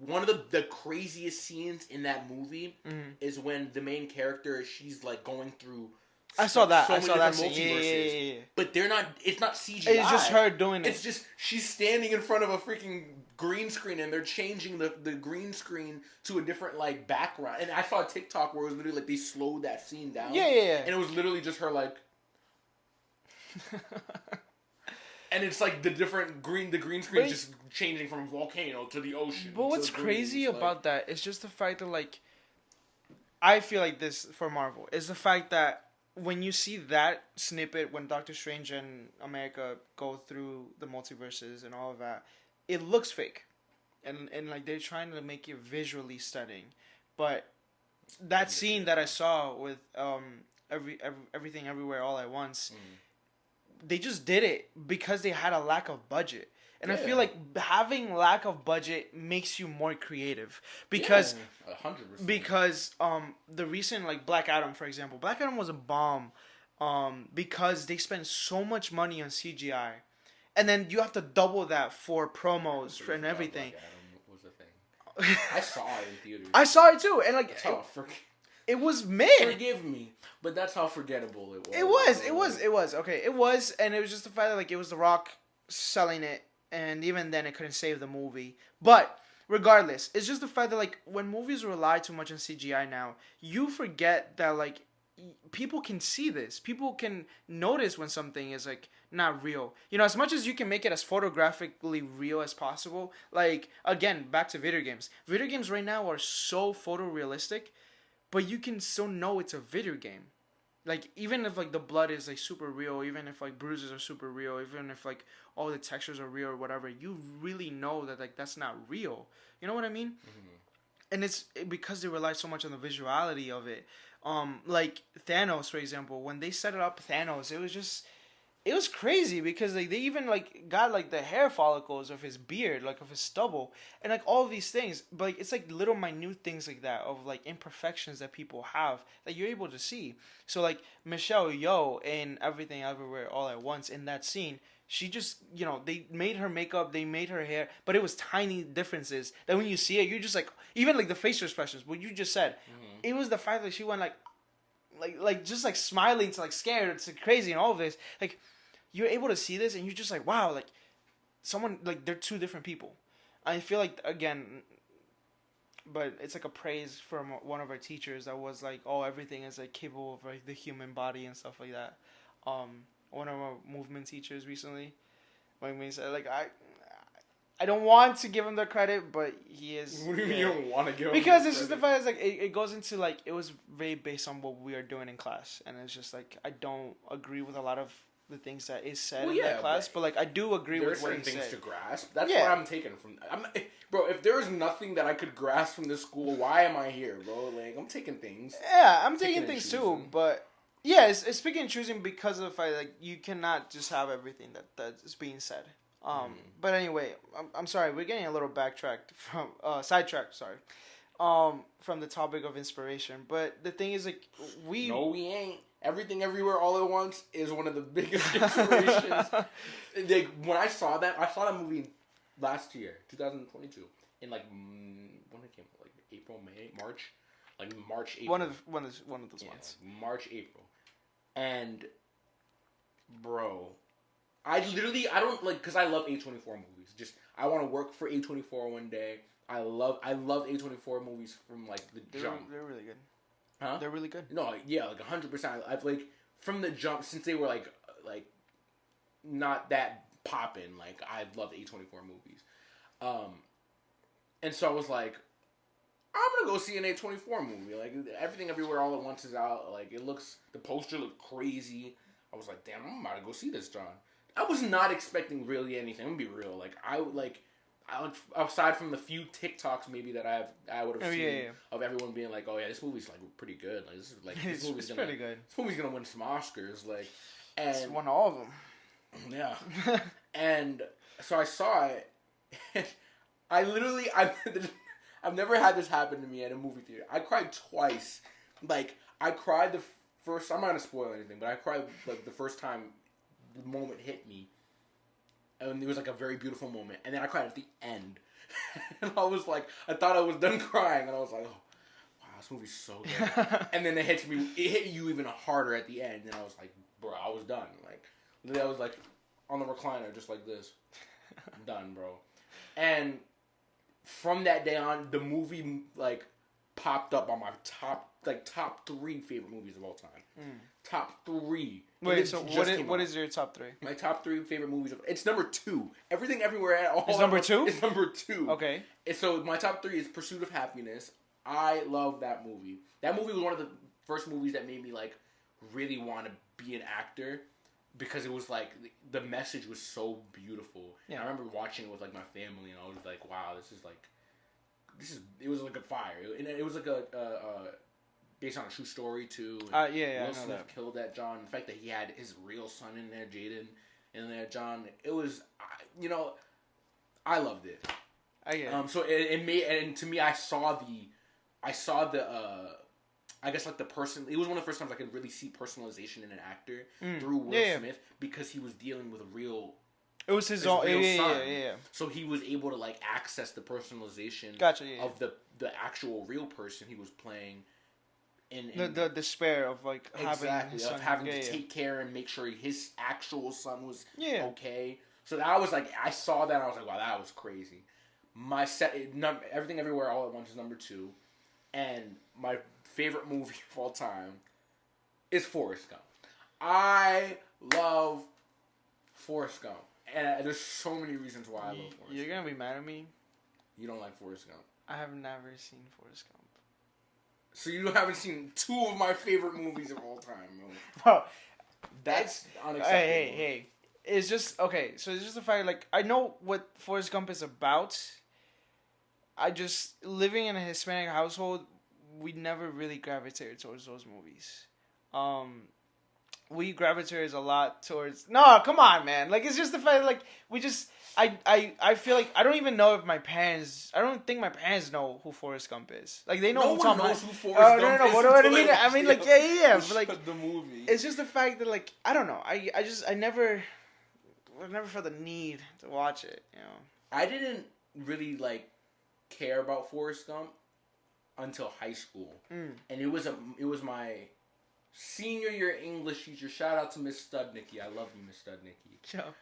[SPEAKER 2] One of the craziest scenes in that movie is when the main character, she's like going through.
[SPEAKER 1] I saw that.
[SPEAKER 2] I
[SPEAKER 1] saw that
[SPEAKER 2] scene.
[SPEAKER 1] Yeah.
[SPEAKER 2] But they're not. It's not CGI.
[SPEAKER 1] It's just her doing it.
[SPEAKER 2] It's just she's standing in front of a freaking green screen, and they're changing the green screen to a different like background. And I saw a TikTok where it was literally like they slowed that scene down.
[SPEAKER 1] Yeah.
[SPEAKER 2] And it was literally just her like. And it's like the green screen is just changing from volcano to the ocean.
[SPEAKER 1] But what's crazy about that is just the fact that like, I feel like this for Marvel is the fact that when you see that snippet when Doctor Strange and America go through the multiverses and all of that, it looks fake, and like they're trying to make it visually stunning, but that scene that I saw with Everything Everywhere All at Once, they just did it because they had a lack of budget. And I feel like having lack of budget makes you more creative because
[SPEAKER 2] 100%.
[SPEAKER 1] Because the recent like Black Adam, for example, Black Adam was a bomb because they spend so much money on CGI, and then you have to double that for promos and everything.
[SPEAKER 2] Black Adam was the thing. I saw it in theaters.
[SPEAKER 1] I saw it too, and like
[SPEAKER 2] That's how
[SPEAKER 1] it was mid.
[SPEAKER 2] Forgive me, but that's how forgettable it was.
[SPEAKER 1] It was okay. It was, and it was just the fact that like it was The Rock selling it, and even then it couldn't save the movie. But regardless, it's just the fact that like when movies rely too much on CGI now, you forget that like people can see this. People can notice when something is like not real. You know, as much as you can make it as photographically real as possible. Like again, back to video games. Video games right now are so photorealistic, but you can still know it's a video game. Like even if like the blood is like super real, even if like bruises are super real, even if like all the textures are real or whatever, you really know that like that's not real. You know what I mean? Mm-hmm. And it's because they rely so much on the visuality of it. Like Thanos, for example, when they set it up Thanos, it was crazy because like they even like got like the hair follicles of his beard, like of his stubble, and like all of these things. But like, it's like little minute things like that of like imperfections that people have that you're able to see. So like Michelle Yeoh in Everything Everywhere All at Once in that scene, she just, you know, they made her makeup, they made her hair, but it was tiny differences that when you see it, you're just like, even like the facial expressions, what you just said, it was the fact that she went like just like smiling to like scared, it's like crazy and all of this, like you're able to see this and you're just like, wow, like someone, like they're two different people. I feel like, again, but it's like a praise from one of our teachers that was like, oh, everything is like capable of like the human body and stuff like that. One of our movement teachers recently, when we said like I don't want to give him the credit, but he is.
[SPEAKER 2] What do you mean you don't want to give him?
[SPEAKER 1] Because it's just the fact is like it goes into like it was very based on what we are doing in class, and it's just like I don't agree with a lot of the things that is said in that class, but like I do agree with what he said. There's
[SPEAKER 2] certain things to grasp. That's what I'm taking from. Bro, if there is nothing that I could grasp from this school, why am I here, bro? Like I'm taking things.
[SPEAKER 1] Yeah, I'm taking things too, but yeah, it's picking and choosing because of the fact like you cannot just have everything that is being said. But anyway, I'm sorry, we're getting a little backtracked from sidetracked. Sorry, from the topic of inspiration. But the thing is, like, we
[SPEAKER 2] ain't. Everything Everywhere All at Once is one of the biggest inspirations. When I saw that movie last year, 2022, in like when it came, like April, May, March, like March, April.
[SPEAKER 1] One of those months.
[SPEAKER 2] March, April, and bro. I don't like, because I love A24 movies. Just, I want to work for A24 one day. I love A24 movies from, like, the jump.
[SPEAKER 1] They're really good.
[SPEAKER 2] Huh?
[SPEAKER 1] They're really good.
[SPEAKER 2] No, yeah, like, 100%. I've, like, from the jump, since they were, like, not that poppin', like, I love A24 movies. And so I was like, I'm gonna go see an A24 movie. Like, Everything Everywhere All at Once is out. Like, the poster looked crazy. I was like, damn, I'm about to go see this, John. I was not expecting really anything. I'm gonna be real. Like I would, aside from the few TikToks maybe that I would have seen of everyone being like, oh yeah, this movie's like pretty good. Like this is like this movie's
[SPEAKER 1] pretty good.
[SPEAKER 2] This movie's gonna win some Oscars. Like, and
[SPEAKER 1] it's won all of them.
[SPEAKER 2] Yeah. And so I saw it. And I've never had this happen to me at a movie theater. I cried twice. Like I cried the first. I'm not gonna spoil anything, but I cried like the first time the moment hit me, and it was like a very beautiful moment, and then I cried at the end. And I was like, I thought I was done crying, and I was like, oh wow, this movie's so good. And then it hit you even harder at the end, and I was like, bro, I was done. Like I was like on the recliner just like this. I'm done, bro. And from that day on, the movie like popped up on my top 3 favorite movies of all time. Top 3.
[SPEAKER 1] Wait, so what is your top 3?
[SPEAKER 2] My top 3 favorite movies. It's number 2. Everything Everywhere at All.
[SPEAKER 1] It's number 2?
[SPEAKER 2] It's number 2.
[SPEAKER 1] Okay.
[SPEAKER 2] And so my top 3 is Pursuit of Happiness. I love that movie. That movie was one of the first movies that made me like really want to be an actor, because it was like the message was so beautiful. Yeah. I remember watching it with like my family, and I was like, wow, it was like a fire. It was like a based on a true story too.
[SPEAKER 1] Will
[SPEAKER 2] Smith killed that John. The fact that he had his real son in there, Jaden, in there, John. It was, I loved it.
[SPEAKER 1] I get it.
[SPEAKER 2] So it made, and to me, I saw the I guess like the person. It was one of the first times I could really see personalization in an actor
[SPEAKER 1] Mm.
[SPEAKER 2] through Will
[SPEAKER 1] Yeah.
[SPEAKER 2] Smith because he was dealing with a real.
[SPEAKER 1] It was his
[SPEAKER 2] His
[SPEAKER 1] own.
[SPEAKER 2] real
[SPEAKER 1] Yeah,
[SPEAKER 2] son.
[SPEAKER 1] yeah.
[SPEAKER 2] So he was able to like access the personalization
[SPEAKER 1] Gotcha. Yeah.
[SPEAKER 2] of the actual real person he was playing. In
[SPEAKER 1] The despair of like having
[SPEAKER 2] exactly
[SPEAKER 1] his
[SPEAKER 2] of
[SPEAKER 1] son.
[SPEAKER 2] having
[SPEAKER 1] Yeah,
[SPEAKER 2] to
[SPEAKER 1] yeah.
[SPEAKER 2] take care and make sure his actual son was
[SPEAKER 1] Yeah.
[SPEAKER 2] okay. So that was like I saw that and I was like, wow, that was crazy. My Everything Everywhere All at Once is number 2, and my favorite movie of all time is Forrest Gump. I love Forrest Gump, and there's so many reasons why I love Forrest.
[SPEAKER 1] You're gonna be mad at me.
[SPEAKER 2] You don't like Forrest Gump.
[SPEAKER 1] I have never seen Forrest Gump.
[SPEAKER 2] So you haven't seen 2 of my favorite movies of all time, bro.
[SPEAKER 1] Bro,
[SPEAKER 2] That's unacceptable.
[SPEAKER 1] hey. It's just okay. So it's just the fact, like I know what Forrest Gump is about. I just living in a Hispanic household, we never really gravitated towards those movies. We gravitated a lot towards. No, come on, man. Like it's just the fact, like we just. I feel like I don't even know if my parents. I don't think my parents know who Forrest Gump is. Like they know
[SPEAKER 2] No
[SPEAKER 1] who
[SPEAKER 2] one
[SPEAKER 1] Tom
[SPEAKER 2] knows
[SPEAKER 1] Hanks.
[SPEAKER 2] who Forrest Gump
[SPEAKER 1] No.
[SPEAKER 2] is.
[SPEAKER 1] What do I
[SPEAKER 2] until
[SPEAKER 1] mean?
[SPEAKER 2] they
[SPEAKER 1] I
[SPEAKER 2] watch
[SPEAKER 1] mean,
[SPEAKER 2] the-
[SPEAKER 1] like yeah. But like
[SPEAKER 2] the movie.
[SPEAKER 1] it's just the fact that like I don't know. I never felt the need to watch it. You know.
[SPEAKER 2] I didn't really like care about Forrest Gump until high school, and it was my senior year English teacher. Shout out to Miss Studnicki. I love you, Miss Studnicki.
[SPEAKER 1] Yo.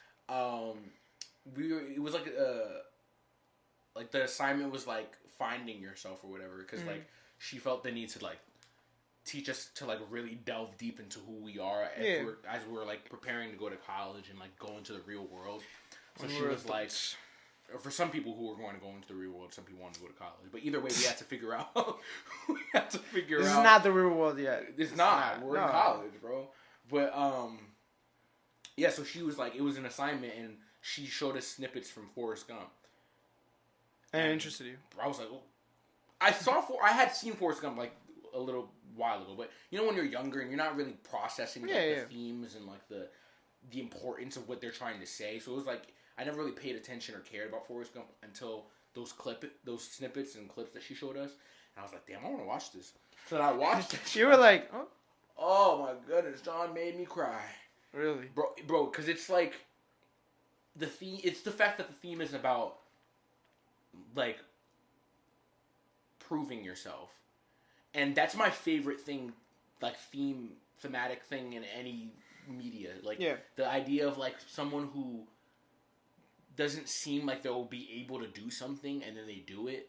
[SPEAKER 2] It was like the assignment was like finding yourself or whatever, because like she felt the need to like teach us to like really delve deep into who we are as we're like preparing to go to college and like go into the real world. So she was like, for some people who were going to go into the real world, some people wanted to go to college. But either way, we had to figure out.
[SPEAKER 1] This is not the real world yet.
[SPEAKER 2] It's not. We're in college, bro. But yeah. So she was like, it was an assignment, and she showed us snippets from Forrest Gump.
[SPEAKER 1] And it interested you.
[SPEAKER 2] I was like, well, I had seen Forrest Gump like a little while ago, but you know when you're younger and you're not really processing like, the themes and like the importance of what they're trying to say. So it was like I never really paid attention or cared about Forrest Gump until those snippets and clips that she showed us, and I was like, damn, I want to watch this. So then I watched it.
[SPEAKER 1] You were like, oh,
[SPEAKER 2] oh my goodness, John made me cry.
[SPEAKER 1] Really,
[SPEAKER 2] bro, because it's like the theme. It's the fact that the theme is about like proving yourself, and that's my favorite thing, like thematic thing in any media. Like the idea of like someone who doesn't seem like they'll be able to do something, and then they do it,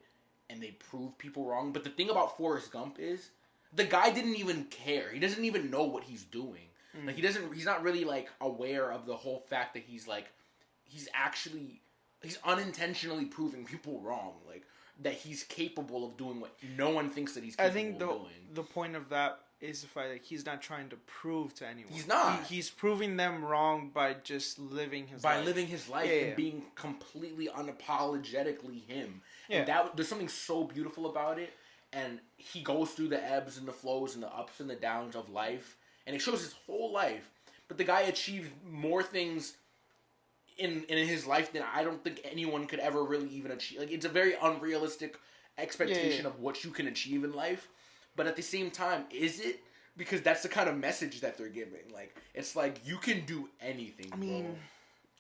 [SPEAKER 2] and they prove people wrong. But the thing about Forrest Gump is the guy didn't even care. He doesn't even know what he's doing. Like he's not really like aware of the whole fact that he's unintentionally proving people wrong. Like that he's capable of doing what no one thinks that he's capable of doing.
[SPEAKER 1] I think the point of that is the fact that he's not trying to prove to anyone.
[SPEAKER 2] He's not.
[SPEAKER 1] He's proving them wrong by just living his life.
[SPEAKER 2] By living his life and being completely unapologetically him.
[SPEAKER 1] Yeah.
[SPEAKER 2] And there's something so beautiful about it. And he goes through the ebbs and the flows and the ups and the downs of life. And it shows his whole life. But the guy achieved more things in his life than I don't think anyone could ever really even achieve. Like, it's a very unrealistic expectation of what you can achieve in life. But at the same time, is it? Because that's the kind of message that they're giving. Like, it's like, you can do anything, bro.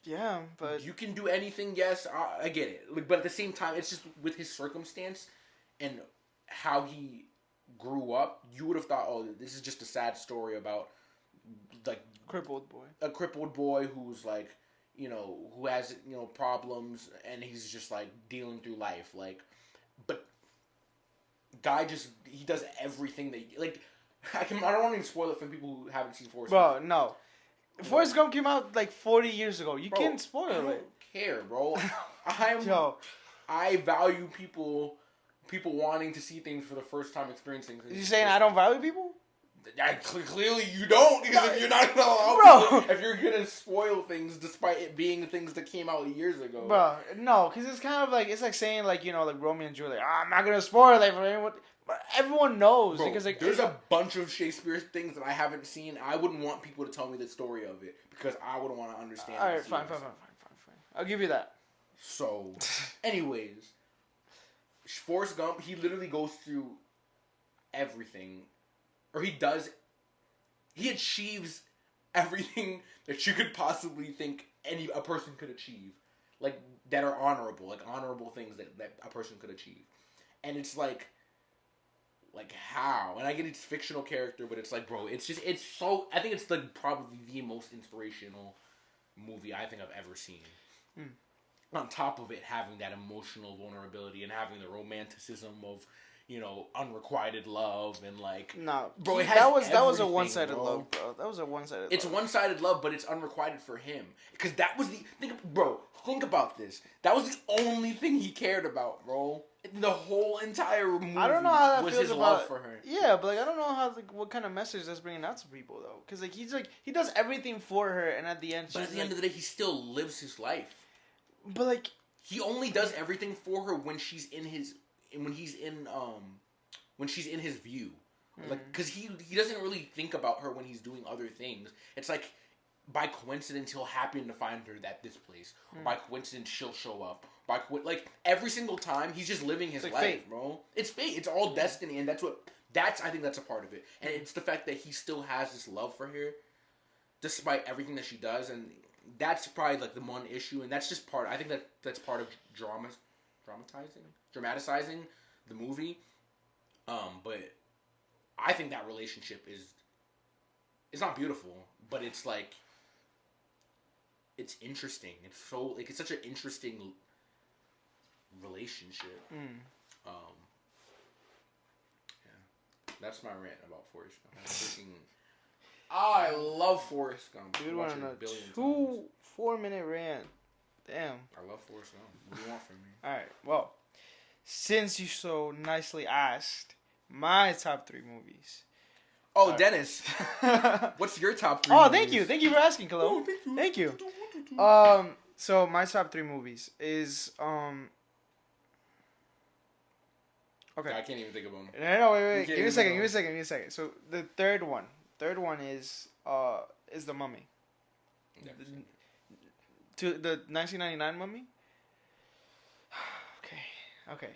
[SPEAKER 1] Yeah, but...
[SPEAKER 2] You can do anything, yes, I get it. Like, but at the same time, it's just with his circumstance and how he grew up, you would have thought, oh, this is just a sad story about, like... A crippled boy who's, like, you know, who has, you know, problems, and he's just, like, dealing through life. Like, but... Guy just, he does everything that, like, I don't want to even spoil it for people who haven't seen Forrest Gump.
[SPEAKER 1] Bro, no. Forrest Gump came out like 40 years ago. You can't spoil it.
[SPEAKER 2] I don't care, bro. I value people wanting to see things for the first time, experiencing things.
[SPEAKER 1] You saying I don't value people?
[SPEAKER 2] Clearly you don't, because if you're not gonna allow people, if you're gonna spoil things despite it being things that came out years ago.
[SPEAKER 1] Bro, no, because it's kind of like, it's like saying like, you know, like Romeo and Juliet. I'm not gonna spoil it for anyone. But everyone knows.
[SPEAKER 2] Bro,
[SPEAKER 1] because like,
[SPEAKER 2] there's a bunch of Shakespeare things that I haven't seen. I wouldn't want people to tell me the story of it because I wouldn't want to understand.
[SPEAKER 1] Alright, fine. I'll give you that.
[SPEAKER 2] So, anyways, Forrest Gump, he literally goes through everything or he achieves everything that you could possibly think a person could achieve, like that are honorable, like honorable things that a person could achieve, and it's like how? And I get it's fictional character, but it's like, bro, it's so. I think it's like probably the most inspirational movie I think I've ever seen.
[SPEAKER 1] Mm.
[SPEAKER 2] On top of it having that emotional vulnerability and having the romanticism of, unrequited love and like,
[SPEAKER 1] No,
[SPEAKER 2] bro,
[SPEAKER 1] that was a
[SPEAKER 2] everything,
[SPEAKER 1] one-sided
[SPEAKER 2] bro.
[SPEAKER 1] love, bro. That was a one-sided.
[SPEAKER 2] It's
[SPEAKER 1] love.
[SPEAKER 2] one-sided love, but it's unrequited for him because that was think about this. That was the only thing he cared about, bro. The whole entire movie.
[SPEAKER 1] I don't know how that
[SPEAKER 2] was
[SPEAKER 1] feels
[SPEAKER 2] his
[SPEAKER 1] about
[SPEAKER 2] love for her.
[SPEAKER 1] Yeah, but like I don't know how what kind of message that's bringing out to people though, because like he does everything for her, and at the end,
[SPEAKER 2] but at the end of the day, he still lives his life.
[SPEAKER 1] But like
[SPEAKER 2] he only does everything for her when she's in his view, like because he doesn't really think about her when he's doing other things. It's like by coincidence he'll happen to find her at this place. By coincidence she'll show up. Like every single time he's just living his life, fate. Bro. It's fate. It's all destiny, and I think that's a part of it. And it's the fact that he still has this love for her, despite everything that she does, and that's probably like the one issue, and that's just part. I think that's part of dramatizing the movie. But I think that relationship it's not beautiful, but it's like it's interesting. It's so like it's such an interesting relationship. Yeah, that's my rant about Forrest Gump. I love Forrest Gump.
[SPEAKER 1] Dude, went on a 4-minute rant. Damn.
[SPEAKER 2] I love Forrest Gump. What do you want from me?
[SPEAKER 1] All right. Well, since you so nicely asked, my top 3 movies.
[SPEAKER 2] Oh, Dennis. What's your top 3
[SPEAKER 1] movies?
[SPEAKER 2] Thank you.
[SPEAKER 1] Thank you for asking, Khalil. Oh, thank you. So my top 3 movies is okay.
[SPEAKER 2] I can't even think of them.
[SPEAKER 1] No, wait. Give me a second. So the third one is The Mummy. To the 1999 Mummy. Okay.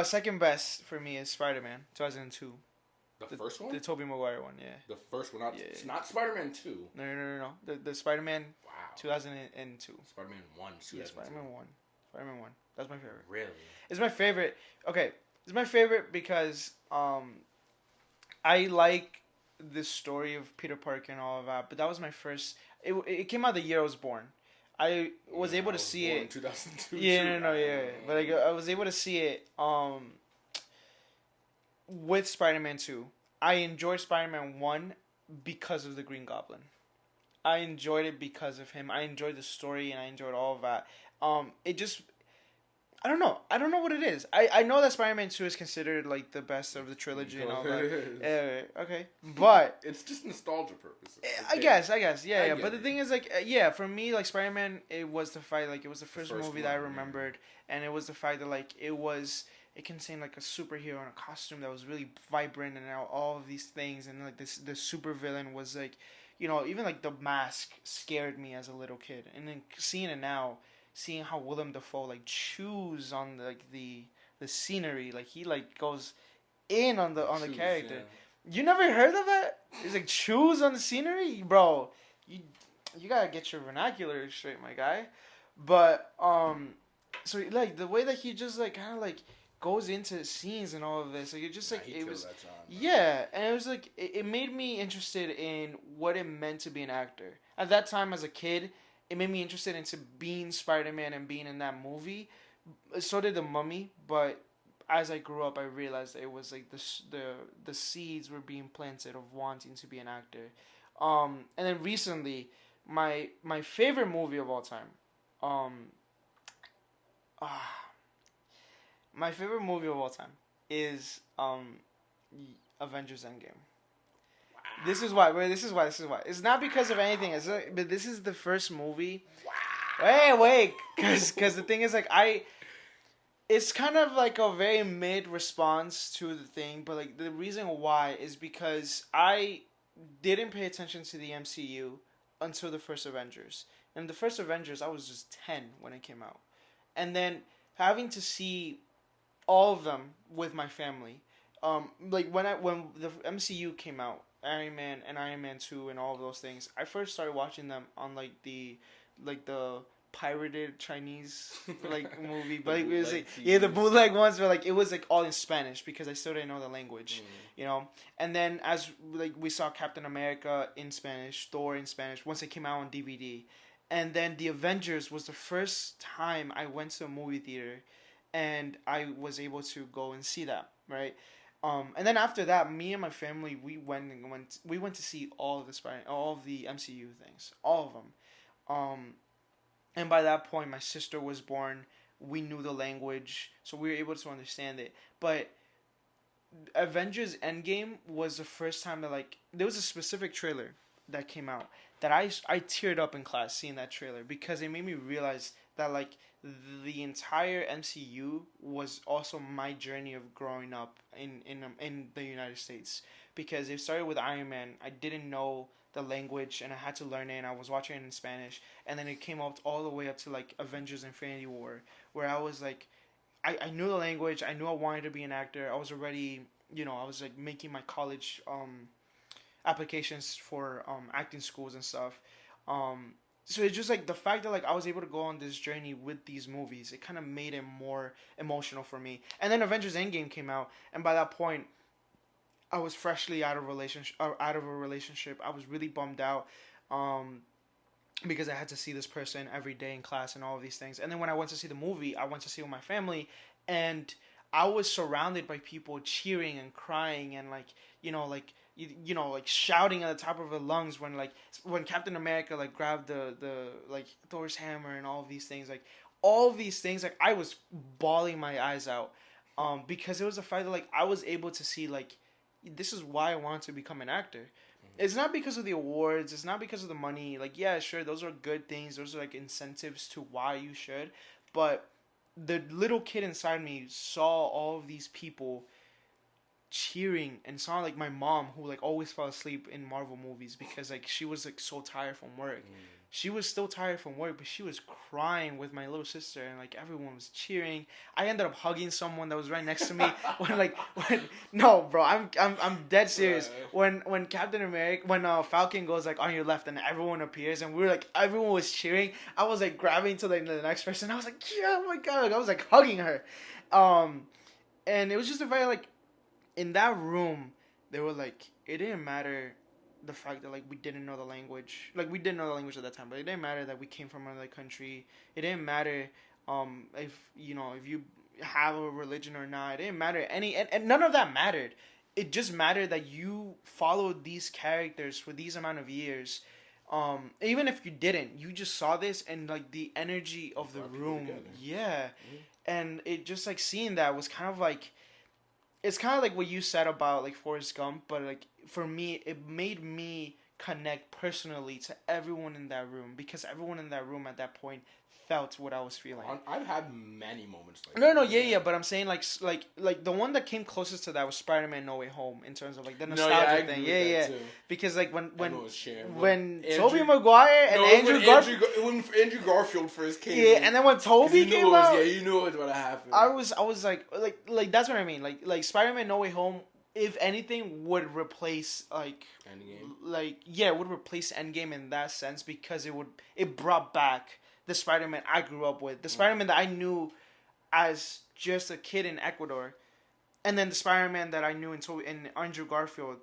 [SPEAKER 1] Second best for me is Spider-Man 2002.
[SPEAKER 2] The first one?
[SPEAKER 1] The Tobey Maguire one, yeah.
[SPEAKER 2] The first one, it's not Spider-Man 2.
[SPEAKER 1] No. The Spider-Man 2002.
[SPEAKER 2] Spider-Man 1, 2002.
[SPEAKER 1] Yeah, Spider-Man 1. That's my favorite.
[SPEAKER 2] Really?
[SPEAKER 1] It's my favorite. Okay, it's my favorite because I like the story of Peter Parker and all of that, but that was my first. It came out the year I was born. I was able to see it
[SPEAKER 2] in 2002.
[SPEAKER 1] Yeah. But like, I was able to see it with Spider-Man 2. I enjoyed Spider-Man 1 because of the Green Goblin. I enjoyed it because of him. I enjoyed the story and I enjoyed all of that. It just I don't know what it is. I know that Spider-Man 2 is considered like the best of the trilogy and all that. Okay. But
[SPEAKER 2] it's just nostalgia purposes.
[SPEAKER 1] I guess. Yeah. But the thing is like for me like Spider-Man it was the fact like it was the first movie that I remembered and it was the fact that like it contained like a superhero in a costume that was really vibrant and all of these things and like the super villain was like even like the mask scared me as a little kid and then seeing it now. Seeing how Willem Dafoe like chews on the scenery, like he like goes in on the character. Yeah. You never heard of that? He's like chews on the scenery, bro. You gotta get your vernacular straight, my guy. But so like the way that he just like kind of like goes into scenes and all of this, like it just like it was, yeah, and it was like it made me interested in what it meant to be an actor at that time as a kid. It made me interested into being Spider-Man and being in that movie. So did The Mummy, but as I grew up, I realized it was like the seeds were being planted of wanting to be an actor. And then recently, my favorite movie of all time, my favorite movie of all time is Avengers Endgame. This is why. It's not because of anything. But this is the first movie. Wow. Wait. Because the thing is, like, it's kind of like a very mid response to the thing. But, like, the reason why is because I didn't pay attention to the MCU until the first Avengers. And the first Avengers, I was just 10 when it came out. And then having to see all of them with my family. like when the MCU came out, Iron Man and Iron Man 2 and all of those things, I first started watching them on like the pirated Chinese like movie, but it was like yeah, the bootleg ones were like it was like all in Spanish because I still didn't know the language, you know. And then as like we saw Captain America in Spanish, Thor in Spanish once it came out on DVD, and then the Avengers was the first time I went to a movie theater, and I was able to go and see that, right. And then after that, me and my family we went to see all of the MCU things, all of them. And by that point, my sister was born. We knew the language, so we were able to understand it. But Avengers Endgame was the first time that like there was a specific trailer that came out that I teared up in class seeing that trailer because it made me realize that like the entire MCU was also my journey of growing up in the United States because it started with Iron Man. I didn't know the language and I had to learn it and I was watching it in Spanish and then it came up all the way up to like Avengers Infinity War where I was like I knew the language, I knew I wanted to be an actor. I was already, I was like making my college applications for acting schools and stuff. So it's just like the fact that like I was able to go on this journey with these movies, it kind of made it more emotional for me. And then Avengers Endgame came out, and by that point, I was freshly out of a relationship. I was really bummed out, because I had to see this person every day in class and all of these things. And then when I went to see the movie, I went to see it with my family, and I was surrounded by people cheering and crying and like like shouting at the top of their lungs when Captain America like grabbed the like Thor's hammer and all these things like I was bawling my eyes out, because it was the fact that like I was able to see like this is why I wanted to become an actor. It's not because of the awards. It's not because of the money. Like, yeah, sure, those are good things. Those are, like, incentives to why you should. But the little kid inside me saw all of these people cheering and saw, like, my mom, who, like, always fell asleep in Marvel movies because, like, she was, like, so tired from work. She was still tired from work, but she was crying with my little sister, and like everyone was cheering. I ended up hugging someone that was right next to me when no, bro, I'm dead serious. When Captain America, when Falcon goes like on your left, and everyone appears, and we were like everyone was cheering. I was like grabbing to like the next person. I was like, yeah, oh my god, like, I was like hugging her, and it was just a very like in that room they were like it didn't matter the fact that like we didn't know the language, like we didn't know the language at that time, but it didn't matter that we came from another country. It didn't matter if if you have a religion or not. It didn't matter and none of that mattered. It just mattered that you followed these characters for these amount of years. Even if you didn't, you just saw this and like the energy of the room, yeah. And it just like seeing that was kind of like it's kind of like what you said about like Forrest Gump, but like for me, it made me connect personally to everyone in that room because everyone in that room at that point felt what I was feeling.
[SPEAKER 2] I've had many moments like
[SPEAKER 1] no, yeah, but I'm saying like the one that came closest to that was Spider-Man: No Way Home in terms of like the nostalgia thing. Yeah, because like when Tobey Maguire and Andrew Garfield,
[SPEAKER 2] when Andrew Garfield first came,
[SPEAKER 1] yeah, and then when Tobey came out,
[SPEAKER 2] yeah, you knew it was gonna happen.
[SPEAKER 1] I was like that's what I mean. Like Spider-Man: No Way Home, if anything, would replace like
[SPEAKER 2] Endgame.
[SPEAKER 1] Like yeah, it would replace Endgame in that sense because it brought back the Spider-Man I grew up with, the Spider-Man that I knew as just a kid in Ecuador, and then the Spider-Man that I knew in Andrew Garfield,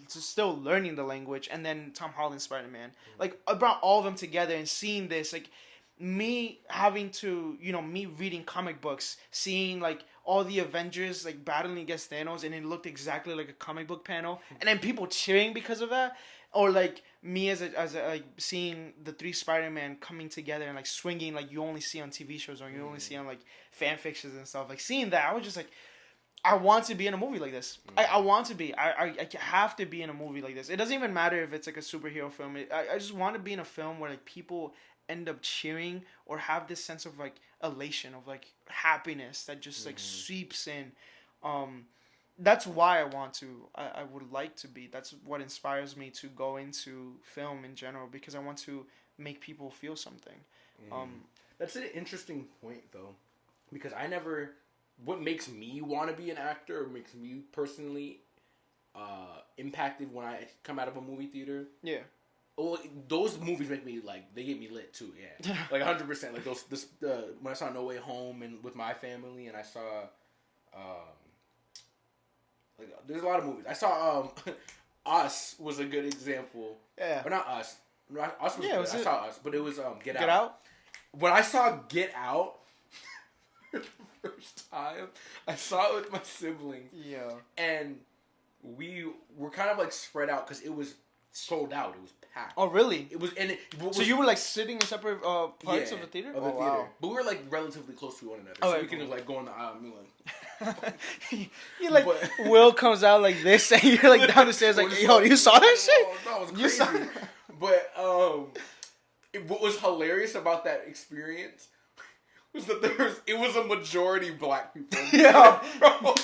[SPEAKER 1] still learning the language, and then Tom Holland's Spider-Man. Like I brought all of them together and seeing this, like me having to, me reading comic books, seeing like all the Avengers like battling against Thanos, and it looked exactly like a comic book panel, and then people cheering because of that. Or like me as a like seeing the three Spider-Man coming together and like swinging like you only see on TV shows or you only see on like fan fictions and stuff. Like seeing that, I was just like, I want to be in a movie like this. I want to be. I have to be in a movie like this. It doesn't even matter if it's like a superhero film. I just want to be in a film where like people end up cheering or have this sense of like elation, of like happiness that just like sweeps in. That's why I would like to be. That's what inspires me to go into film in general, because I want to make people feel something.
[SPEAKER 2] That's an interesting point though, because I never what makes me want to be an actor or makes me personally impacted when I come out of a movie theater.
[SPEAKER 1] Yeah.
[SPEAKER 2] Well, those movies make me like they get me lit too. Yeah, like 100%. Like when I saw No Way Home and with my family, and I saw like there's a lot of movies. I saw Us was a good example.
[SPEAKER 1] Yeah.
[SPEAKER 2] Or not Us. Us was good. I saw Us, but it was Get Out.
[SPEAKER 1] Get Out?
[SPEAKER 2] When I saw Get Out for the first time, I saw it with my siblings.
[SPEAKER 1] Yeah.
[SPEAKER 2] And we were kind of like spread out because it was sold out. It was packed.
[SPEAKER 1] Oh, really?
[SPEAKER 2] It was, and
[SPEAKER 1] so you were like sitting in separate parts of the theater?
[SPEAKER 2] Of the theater. Wow. But we were like relatively close to one another. So we can just like go in the aisle and be like...
[SPEAKER 1] you like, Will comes out like this and you're like down the stairs like, yo, you saw that shit?
[SPEAKER 2] That was crazy. But what was hilarious about that experience was that it was a majority black people.
[SPEAKER 1] Yeah.
[SPEAKER 2] Bro.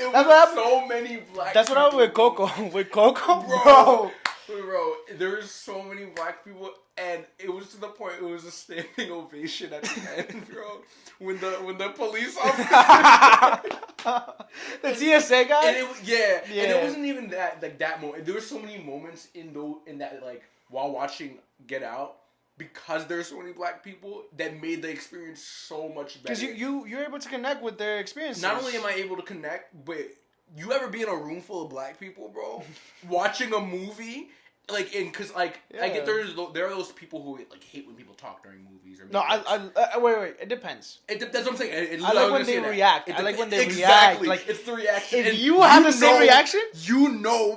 [SPEAKER 2] It was so many black
[SPEAKER 1] That's
[SPEAKER 2] people.
[SPEAKER 1] what happened with Coco. With Coco?
[SPEAKER 2] Bro, there was so many black people, and it was to the point it was a standing ovation at the end, bro. When the police officer,
[SPEAKER 1] the TSA guy,
[SPEAKER 2] and and it wasn't even that moment. There were so many moments in that like while watching Get Out, because there's so many black people that made the experience so much better.
[SPEAKER 1] Because you're able to connect with their experiences.
[SPEAKER 2] Not only am I able to connect, but you ever be in a room full of black people, bro, watching a movie, like, and because like I get there are those people who like hate when people talk during movies or.
[SPEAKER 1] No, wait, it depends.
[SPEAKER 2] That's what I'm saying.
[SPEAKER 1] I like when they react. I like when they
[SPEAKER 2] react.
[SPEAKER 1] Like
[SPEAKER 2] it's the reaction.
[SPEAKER 1] If you have the same reaction,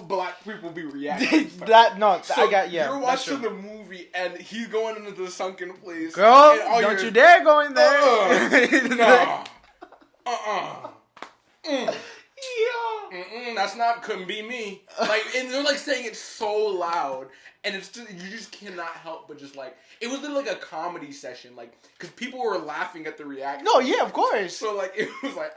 [SPEAKER 2] black people be reacting.
[SPEAKER 1] I got
[SPEAKER 2] You're watching the movie and he's going into the sunken place.
[SPEAKER 1] Girl, don't you dare go in there.
[SPEAKER 2] That's couldn't be me. Like, and they're like saying it so loud, and it's just you just cannot help but just like it was literally like a comedy session, like because people were laughing at the reaction.
[SPEAKER 1] No, yeah, of course.
[SPEAKER 2] So like it was like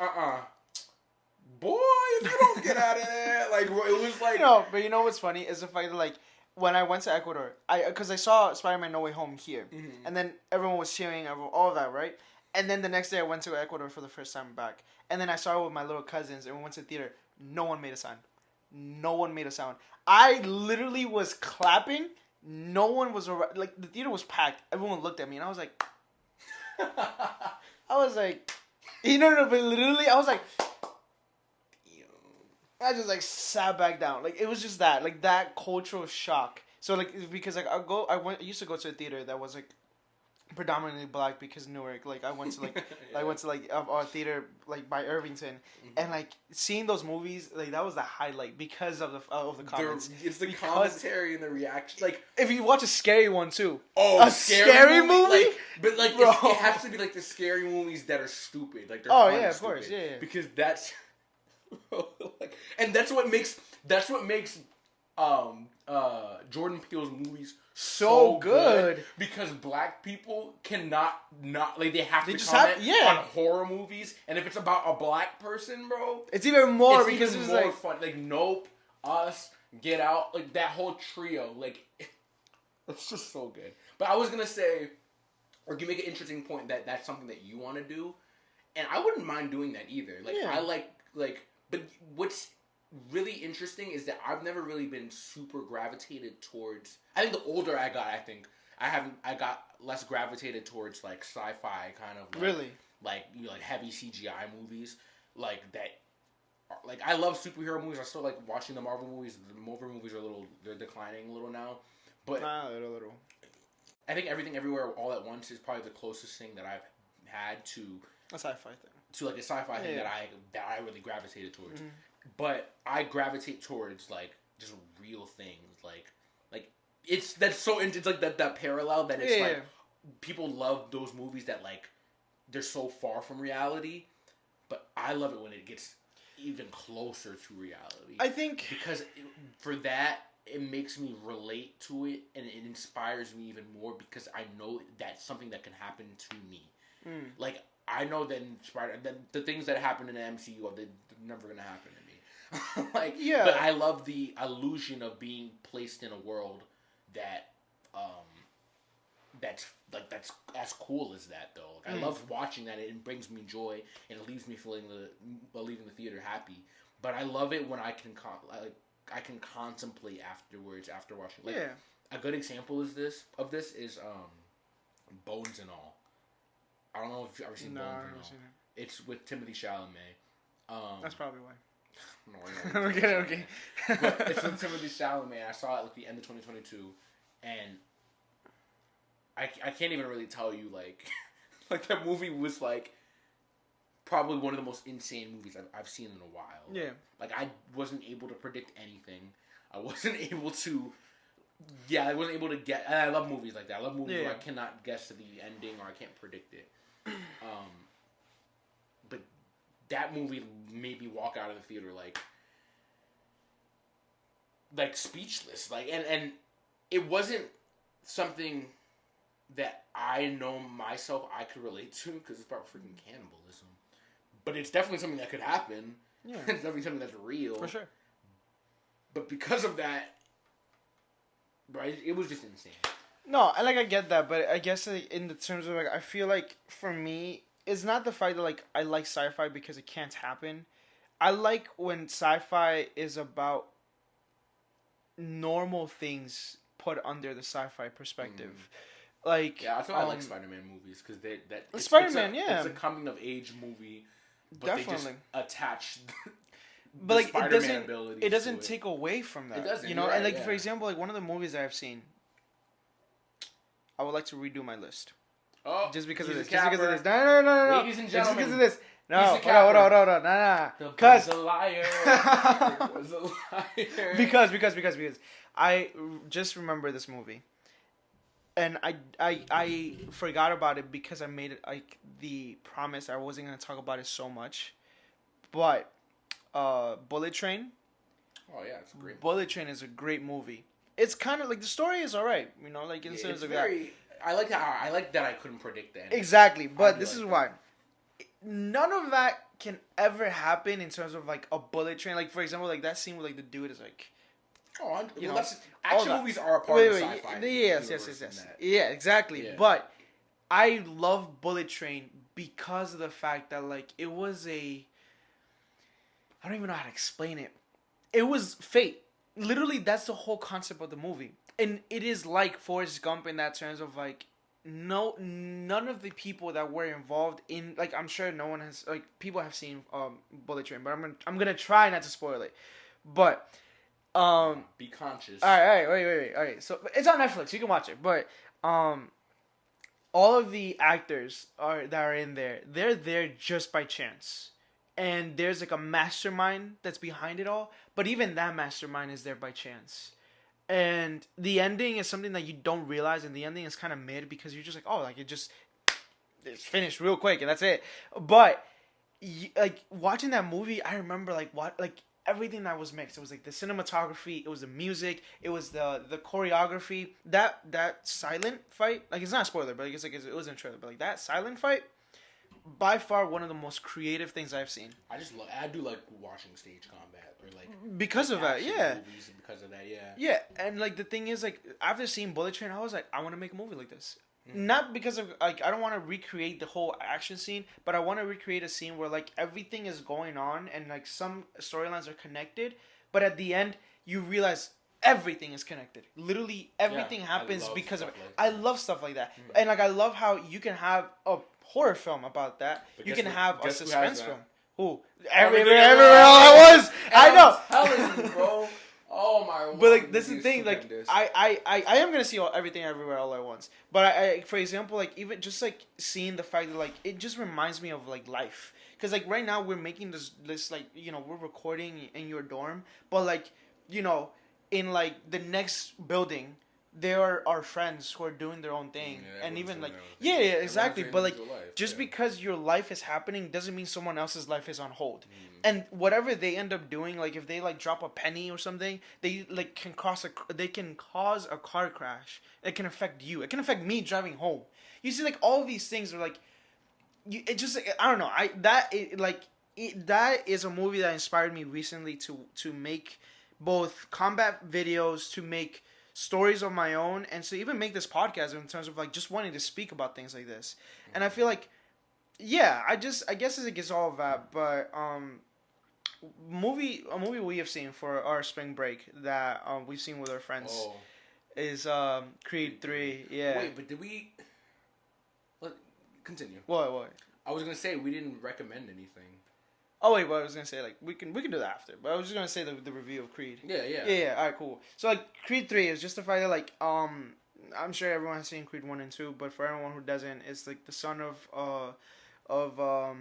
[SPEAKER 2] boys, you don't get out of there. Like it was like
[SPEAKER 1] no, but you know what's funny is if I like. When I went to Ecuador, because I saw Spider-Man No Way Home here, and then everyone was cheering, all of that, right? And then the next day I went to Ecuador for the first time back, and then I saw it with my little cousins, and we went to the theater. No one made a sound. No one made a sound. I literally was clapping. No one was around. Like the theater was packed. Everyone looked at me, and I was like, no, but literally, I was like. I just like sat back down. Like it was just that cultural shock. So like because like I used to go to a theater that was like predominantly black because Newark. Like I went to like a theater like by Irvington, and like seeing those movies like that was the highlight because of the comments.
[SPEAKER 2] It's the commentary and the reaction. Like
[SPEAKER 1] if you watch a scary one too.
[SPEAKER 2] Oh, a scary movie? But like it has to be like the scary movies that are stupid. Like they're fun and
[SPEAKER 1] of course, yeah.
[SPEAKER 2] Because that's. And that's what makes Jordan Peele's movies so good because black people cannot like they have to comment on horror movies, and if it's about a black person, bro,
[SPEAKER 1] it's even more
[SPEAKER 2] because it's more like fun. Like Nope, Us, Get Out, like that whole trio, like it's just so good. But I was gonna say, or you make an interesting point that that's something that you want to do, and I wouldn't mind doing that either. Like I like. But what's really interesting is that I've never really been super gravitated towards. I think the older I got, I got less gravitated towards like sci-fi kind of like heavy CGI movies like that. Like I love superhero movies. I still like watching the Marvel movies. The Marvel movies they're declining a little now, but
[SPEAKER 1] a little.
[SPEAKER 2] I think Everything Everywhere All at Once is probably the closest thing that I've had to
[SPEAKER 1] a sci-fi thing.
[SPEAKER 2] To like a sci-fi thing that I really gravitated towards, but I gravitate towards like just real things, like it's like that parallel that it's like people love those movies that like they're so far from reality, but I love it when it gets even closer to reality.
[SPEAKER 1] I think
[SPEAKER 2] because for that it makes me relate to it and it inspires me even more because I know that's something that can happen to me, like. I know that the things that happen in the MCU they're never gonna happen to me. But I love the illusion of being placed in a world that that's as cool as that though. Like I love watching that. It brings me joy and it leaves me leaving the theater happy. But I love it when I can I can contemplate afterwards after watching. Like,
[SPEAKER 1] Yeah.
[SPEAKER 2] a good example is Bones and All. I don't know if you've ever seen
[SPEAKER 1] No,
[SPEAKER 2] Bones
[SPEAKER 1] I've
[SPEAKER 2] and
[SPEAKER 1] never
[SPEAKER 2] All.
[SPEAKER 1] seen it.
[SPEAKER 2] It's with Timothy Chalamet.
[SPEAKER 1] That's probably why.
[SPEAKER 2] No,
[SPEAKER 1] Okay.
[SPEAKER 2] But it's with Timothy Chalamet. I saw it at the end of 2022, and I can't even really tell you like like that movie was like probably one of the most insane movies I've seen in a while.
[SPEAKER 1] Yeah.
[SPEAKER 2] Like I wasn't able to predict anything. I wasn't able to. Yeah, I wasn't able to get. And I love movies like that. I love movies where I cannot guess the ending or I can't predict it. But that movie made me walk out of the theater like speechless. Like and it wasn't something that I know myself I could relate to because it's about freaking cannibalism. But it's definitely something that could happen.
[SPEAKER 1] Yeah.
[SPEAKER 2] It's definitely something that's real.
[SPEAKER 1] For sure.
[SPEAKER 2] But because of that, right, it was just insane.
[SPEAKER 1] No, I get that, but I guess like, in the terms of like, I feel like for me, it's not the fact that like I like sci-fi because it can't happen. I like when sci-fi is about normal things put under the sci-fi perspective. Like
[SPEAKER 2] yeah, that's why I like Spider-Man movies because
[SPEAKER 1] Spider-Man,
[SPEAKER 2] it's a coming of age movie, but
[SPEAKER 1] definitely
[SPEAKER 2] they just attach.
[SPEAKER 1] But like
[SPEAKER 2] Spider-Man
[SPEAKER 1] it doesn't take away from that.
[SPEAKER 2] It doesn't,
[SPEAKER 1] you know,
[SPEAKER 2] right,
[SPEAKER 1] and like for example, like one of the movies that I've seen, I would like to redo my list.
[SPEAKER 2] Oh,
[SPEAKER 1] just because of this.
[SPEAKER 2] Just because of this.
[SPEAKER 1] No.
[SPEAKER 2] Ladies and gentlemen,
[SPEAKER 1] just because of this. No, hold on. Nah.
[SPEAKER 2] Because a liar. Was a liar.
[SPEAKER 1] Because I just remember this movie, and I forgot about it because I made it like the promise I wasn't gonna talk about it so much, but Bullet Train.
[SPEAKER 2] Oh yeah, it's a great.
[SPEAKER 1] Bullet Train is a great movie. It's kind of like the story is alright, you know, like in terms of that.
[SPEAKER 2] I like that I couldn't predict the ending.
[SPEAKER 1] Exactly, but this is why. None of that can ever happen in terms of like a bullet train. Like for example, like that scene where like the dude is like,
[SPEAKER 2] action movies are a part of sci-fi.
[SPEAKER 1] Yes. Yeah, exactly. Yeah. But I love Bullet Train because of the fact that like it was I don't even know how to explain it. It was fate. Literally, that's the whole concept of the movie, and it is like Forrest Gump in that terms of like. None of the people that were involved in like I'm sure no one has like people have seen Bullet Train, but I'm gonna try not to spoil it. But
[SPEAKER 2] be conscious.
[SPEAKER 1] All right, wait. All right, so it's on Netflix. You can watch it. But all of the actors that are in there, they're there just by chance, and there's like a mastermind that's behind it all. But even that mastermind is there by chance. And the ending is something that you don't realize, and the ending is kind of mid because you're just like, oh, like it's finished real quick, and that's it. But like watching that movie, I remember like everything that was mixed. It was like the cinematography, it was the music, it was the choreography. That silent fight, like it's not a spoiler, but it's like it was in a trailer. But like that silent fight, by far one of the most creative things I've seen.
[SPEAKER 2] I do like watching stage combat or like
[SPEAKER 1] because of that, yeah.
[SPEAKER 2] Movies because of that, yeah.
[SPEAKER 1] Yeah, and like the thing is, like after seeing Bullet Train, I was like, I want to make a movie like this. Mm-hmm. Not because of like I don't want to recreate the whole action scene, but I want to recreate a scene where like everything is going on and like some storylines are connected, but at the end you realize everything is connected. Literally everything happens because of it. I love stuff like that, and like I love how you can have a horror film about that. But you can have a suspense film. Who? Everywhere all at once. I know.
[SPEAKER 2] I'm telling you, bro. Oh my!
[SPEAKER 1] But like this is the thing. Like I am gonna see everything everywhere all at once. But I for example, like even just like seeing the fact that like it just reminds me of like life. Because like right now we're making this like we're recording in your dorm, but like in like the next building. There are our friends who are doing their own thing, and even like exactly. But like, just because your life is happening doesn't mean someone else's life is on hold. And whatever they end up doing, like if they like drop a penny or something, they like can cause a car crash. It can affect you. It can affect me driving home. You see, like all of these things are like, it just like, I don't know. That is a movie that inspired me recently to make both combat videos, to make stories of my own, and to even make this podcast in terms of like just wanting to speak about things like this. And I feel like, yeah, I guess it gets all of that, but a movie we have seen for our spring break that we've seen with our friends is Creed 3. Yeah.
[SPEAKER 2] Wait, but did we? Continue.
[SPEAKER 1] What?
[SPEAKER 2] I was gonna say we didn't recommend anything.
[SPEAKER 1] Oh wait, but I was gonna say like we can do that after. But I was just gonna say the review of Creed.
[SPEAKER 2] Yeah.
[SPEAKER 1] All right, cool. So like Creed 3 is just the fact that like I'm sure everyone has seen Creed 1 and 2, but for everyone who doesn't, it's like the son of Apollo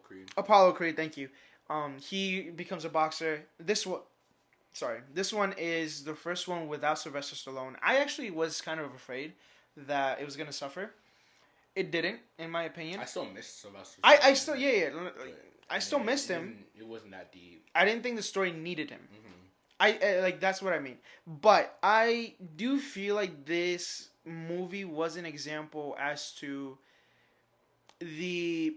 [SPEAKER 1] Creed. Thank you. He becomes a boxer. This one is the first one without Sylvester Stallone. I actually was kind of afraid that it was gonna suffer. It didn't, in my opinion.
[SPEAKER 2] I still missed Sylvester.
[SPEAKER 1] I still I still missed him.
[SPEAKER 2] It wasn't that deep.
[SPEAKER 1] I didn't think the story needed him.
[SPEAKER 2] Mm-hmm.
[SPEAKER 1] I like that's what I mean. But I do feel like this movie was an example as to the.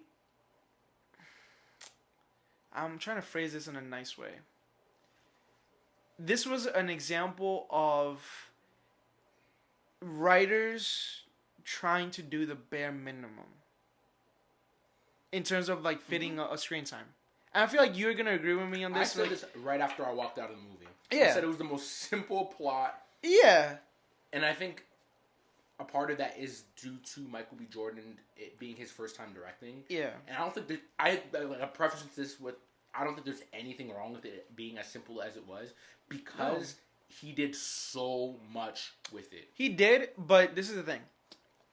[SPEAKER 1] I'm trying to phrase this in a nice way. This was an example of writers trying to do the bare minimum in terms of like fitting a screen time. And I feel like you're gonna agree with me on this.
[SPEAKER 2] I said this right after I walked out of the movie.
[SPEAKER 1] Yeah.
[SPEAKER 2] I said it was the most simple plot.
[SPEAKER 1] Yeah.
[SPEAKER 2] And I think a part of that is due to Michael B. Jordan it being his first time directing.
[SPEAKER 1] Yeah.
[SPEAKER 2] And I don't think that I preface this with I don't think there's anything wrong with it being as simple as it was because he did so much with it.
[SPEAKER 1] He did, but this is the thing.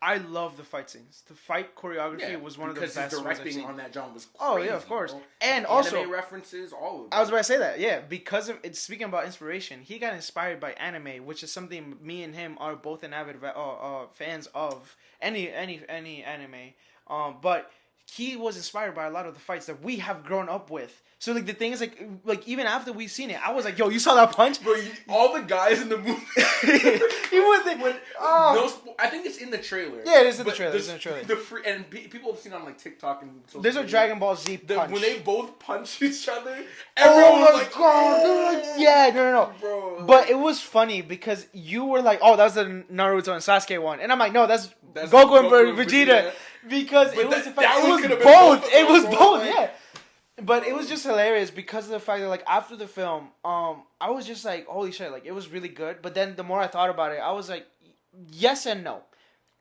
[SPEAKER 1] I love the fight scenes. The fight choreography was one of the best
[SPEAKER 2] because his
[SPEAKER 1] ones I've
[SPEAKER 2] directing
[SPEAKER 1] seen.
[SPEAKER 2] on that John was crazy.
[SPEAKER 1] Oh yeah, of course.
[SPEAKER 2] Bro.
[SPEAKER 1] And
[SPEAKER 2] the
[SPEAKER 1] also
[SPEAKER 2] anime references, all of it.
[SPEAKER 1] I was about to say that, yeah, because of it's speaking about inspiration. He got inspired by anime, which is something me and him are both an avid fans of any anime. But he was inspired by a lot of the fights that we have grown up with. So like the thing is like even after we've seen it, I was like, yo, you saw that punch?
[SPEAKER 2] Bro, all the guys in the movie.
[SPEAKER 1] He was like,
[SPEAKER 2] I think it's in the trailer.
[SPEAKER 1] Yeah, it is in the trailer. It's in the trailer.
[SPEAKER 2] And people have seen on like TikTok and social
[SPEAKER 1] there's a Dragon Ball Z punch.
[SPEAKER 2] When they both punch each other, everyone was like,
[SPEAKER 1] God, yeah, no.
[SPEAKER 2] Bro.
[SPEAKER 1] But it was funny because you were like, oh, that was the Naruto and Sasuke one. And I'm like, no, that's Goku and Vegeta. Because it was both. It was both, yeah. But it was just hilarious because of the fact that like after the film, I was just like, holy shit, like it was really good. But then the more I thought about it, I was like, yes and no.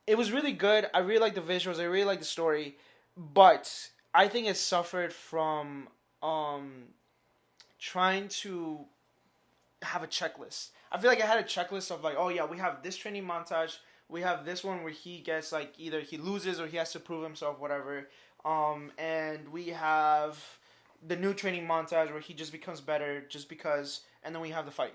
[SPEAKER 1] It was really good. I really like the visuals. I really like the story. But I think it suffered from trying to have a checklist. I feel like I had a checklist of like, oh yeah, we have this training montage. We have this one where he gets like either he loses or he has to prove himself, whatever. And we have the new training montage where he just becomes better just because, and then we have the fight.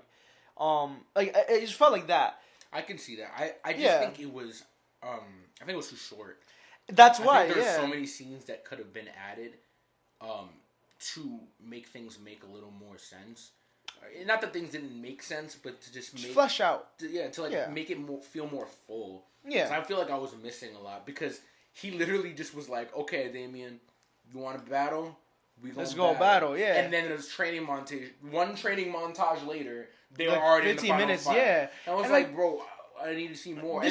[SPEAKER 1] Like it just felt like that.
[SPEAKER 2] I can see that. I just think it was I think it was too short.
[SPEAKER 1] That's why.
[SPEAKER 2] I think there's so many scenes that could have been added to make things make a little more sense. Not that things didn't make sense, but to just make
[SPEAKER 1] flesh out.
[SPEAKER 2] To make it feel more full.
[SPEAKER 1] Yeah.
[SPEAKER 2] I feel like I was missing a lot because he literally just was like, "Okay, Damien, you want to battle?
[SPEAKER 1] Let's go battle." Yeah.
[SPEAKER 2] And then there's training montage. One training montage later, they were already 15 in the minutes. Fight.
[SPEAKER 1] Yeah.
[SPEAKER 2] And I was like, bro, I need to see more.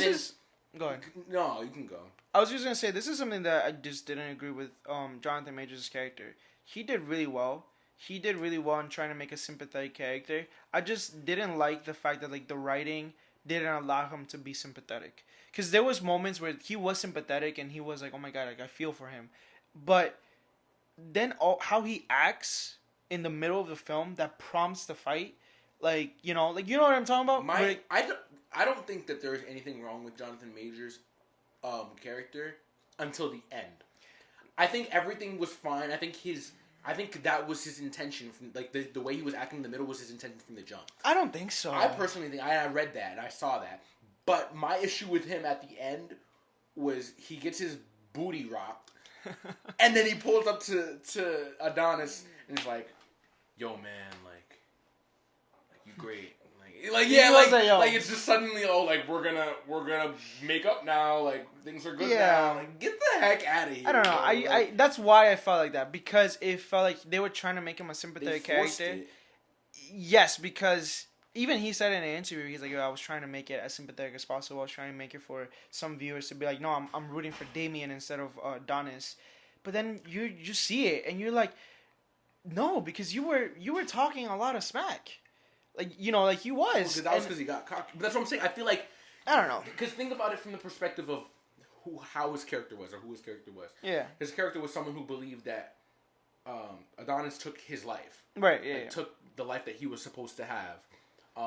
[SPEAKER 1] Go ahead.
[SPEAKER 2] No, you can go.
[SPEAKER 1] I was just gonna say this is something that I just didn't agree with. Jonathan Majors' character, he did really well. He did really well in trying to make a sympathetic character. I just didn't like the fact that like the writing didn't allow him to be sympathetic. Because there was moments where he was sympathetic and he was like, oh my god, like I feel for him. But then how he acts in the middle of the film that prompts the fight, like you know what I'm talking about.
[SPEAKER 2] I don't think that there's anything wrong with Jonathan Majors' character until the end. I think everything was fine. I think that was his intention from like the way he was acting in the middle was his intention from the jump.
[SPEAKER 1] I don't think so.
[SPEAKER 2] I personally think I read that and I saw that. But my issue with him at the end was he gets his booty rocked and then he pulls up to Adonis and he's like, "Yo man, like you great." Like it's just suddenly like we're gonna make up now, like things are good now. Like get the heck out of here.
[SPEAKER 1] I don't know. I that's why I felt like that because it felt like they were trying to make him a sympathetic character.
[SPEAKER 2] It.
[SPEAKER 1] Yes, because even he said in an interview, he's like, yo, I was trying to make it as sympathetic as possible. I was trying to make it for some viewers to be like, no, I'm rooting for Damien instead of Adonis. But then you see it and you're like, no, because you were talking a lot of smack, like like he was.
[SPEAKER 2] Because that was because he got cocky. But that's what I'm saying. I feel like
[SPEAKER 1] I don't know.
[SPEAKER 2] Because think about it from the perspective of how his character was or who his character was.
[SPEAKER 1] Yeah.
[SPEAKER 2] His character was someone who believed that Adonis took his life.
[SPEAKER 1] Right. Yeah.
[SPEAKER 2] Took the life that he was supposed to have.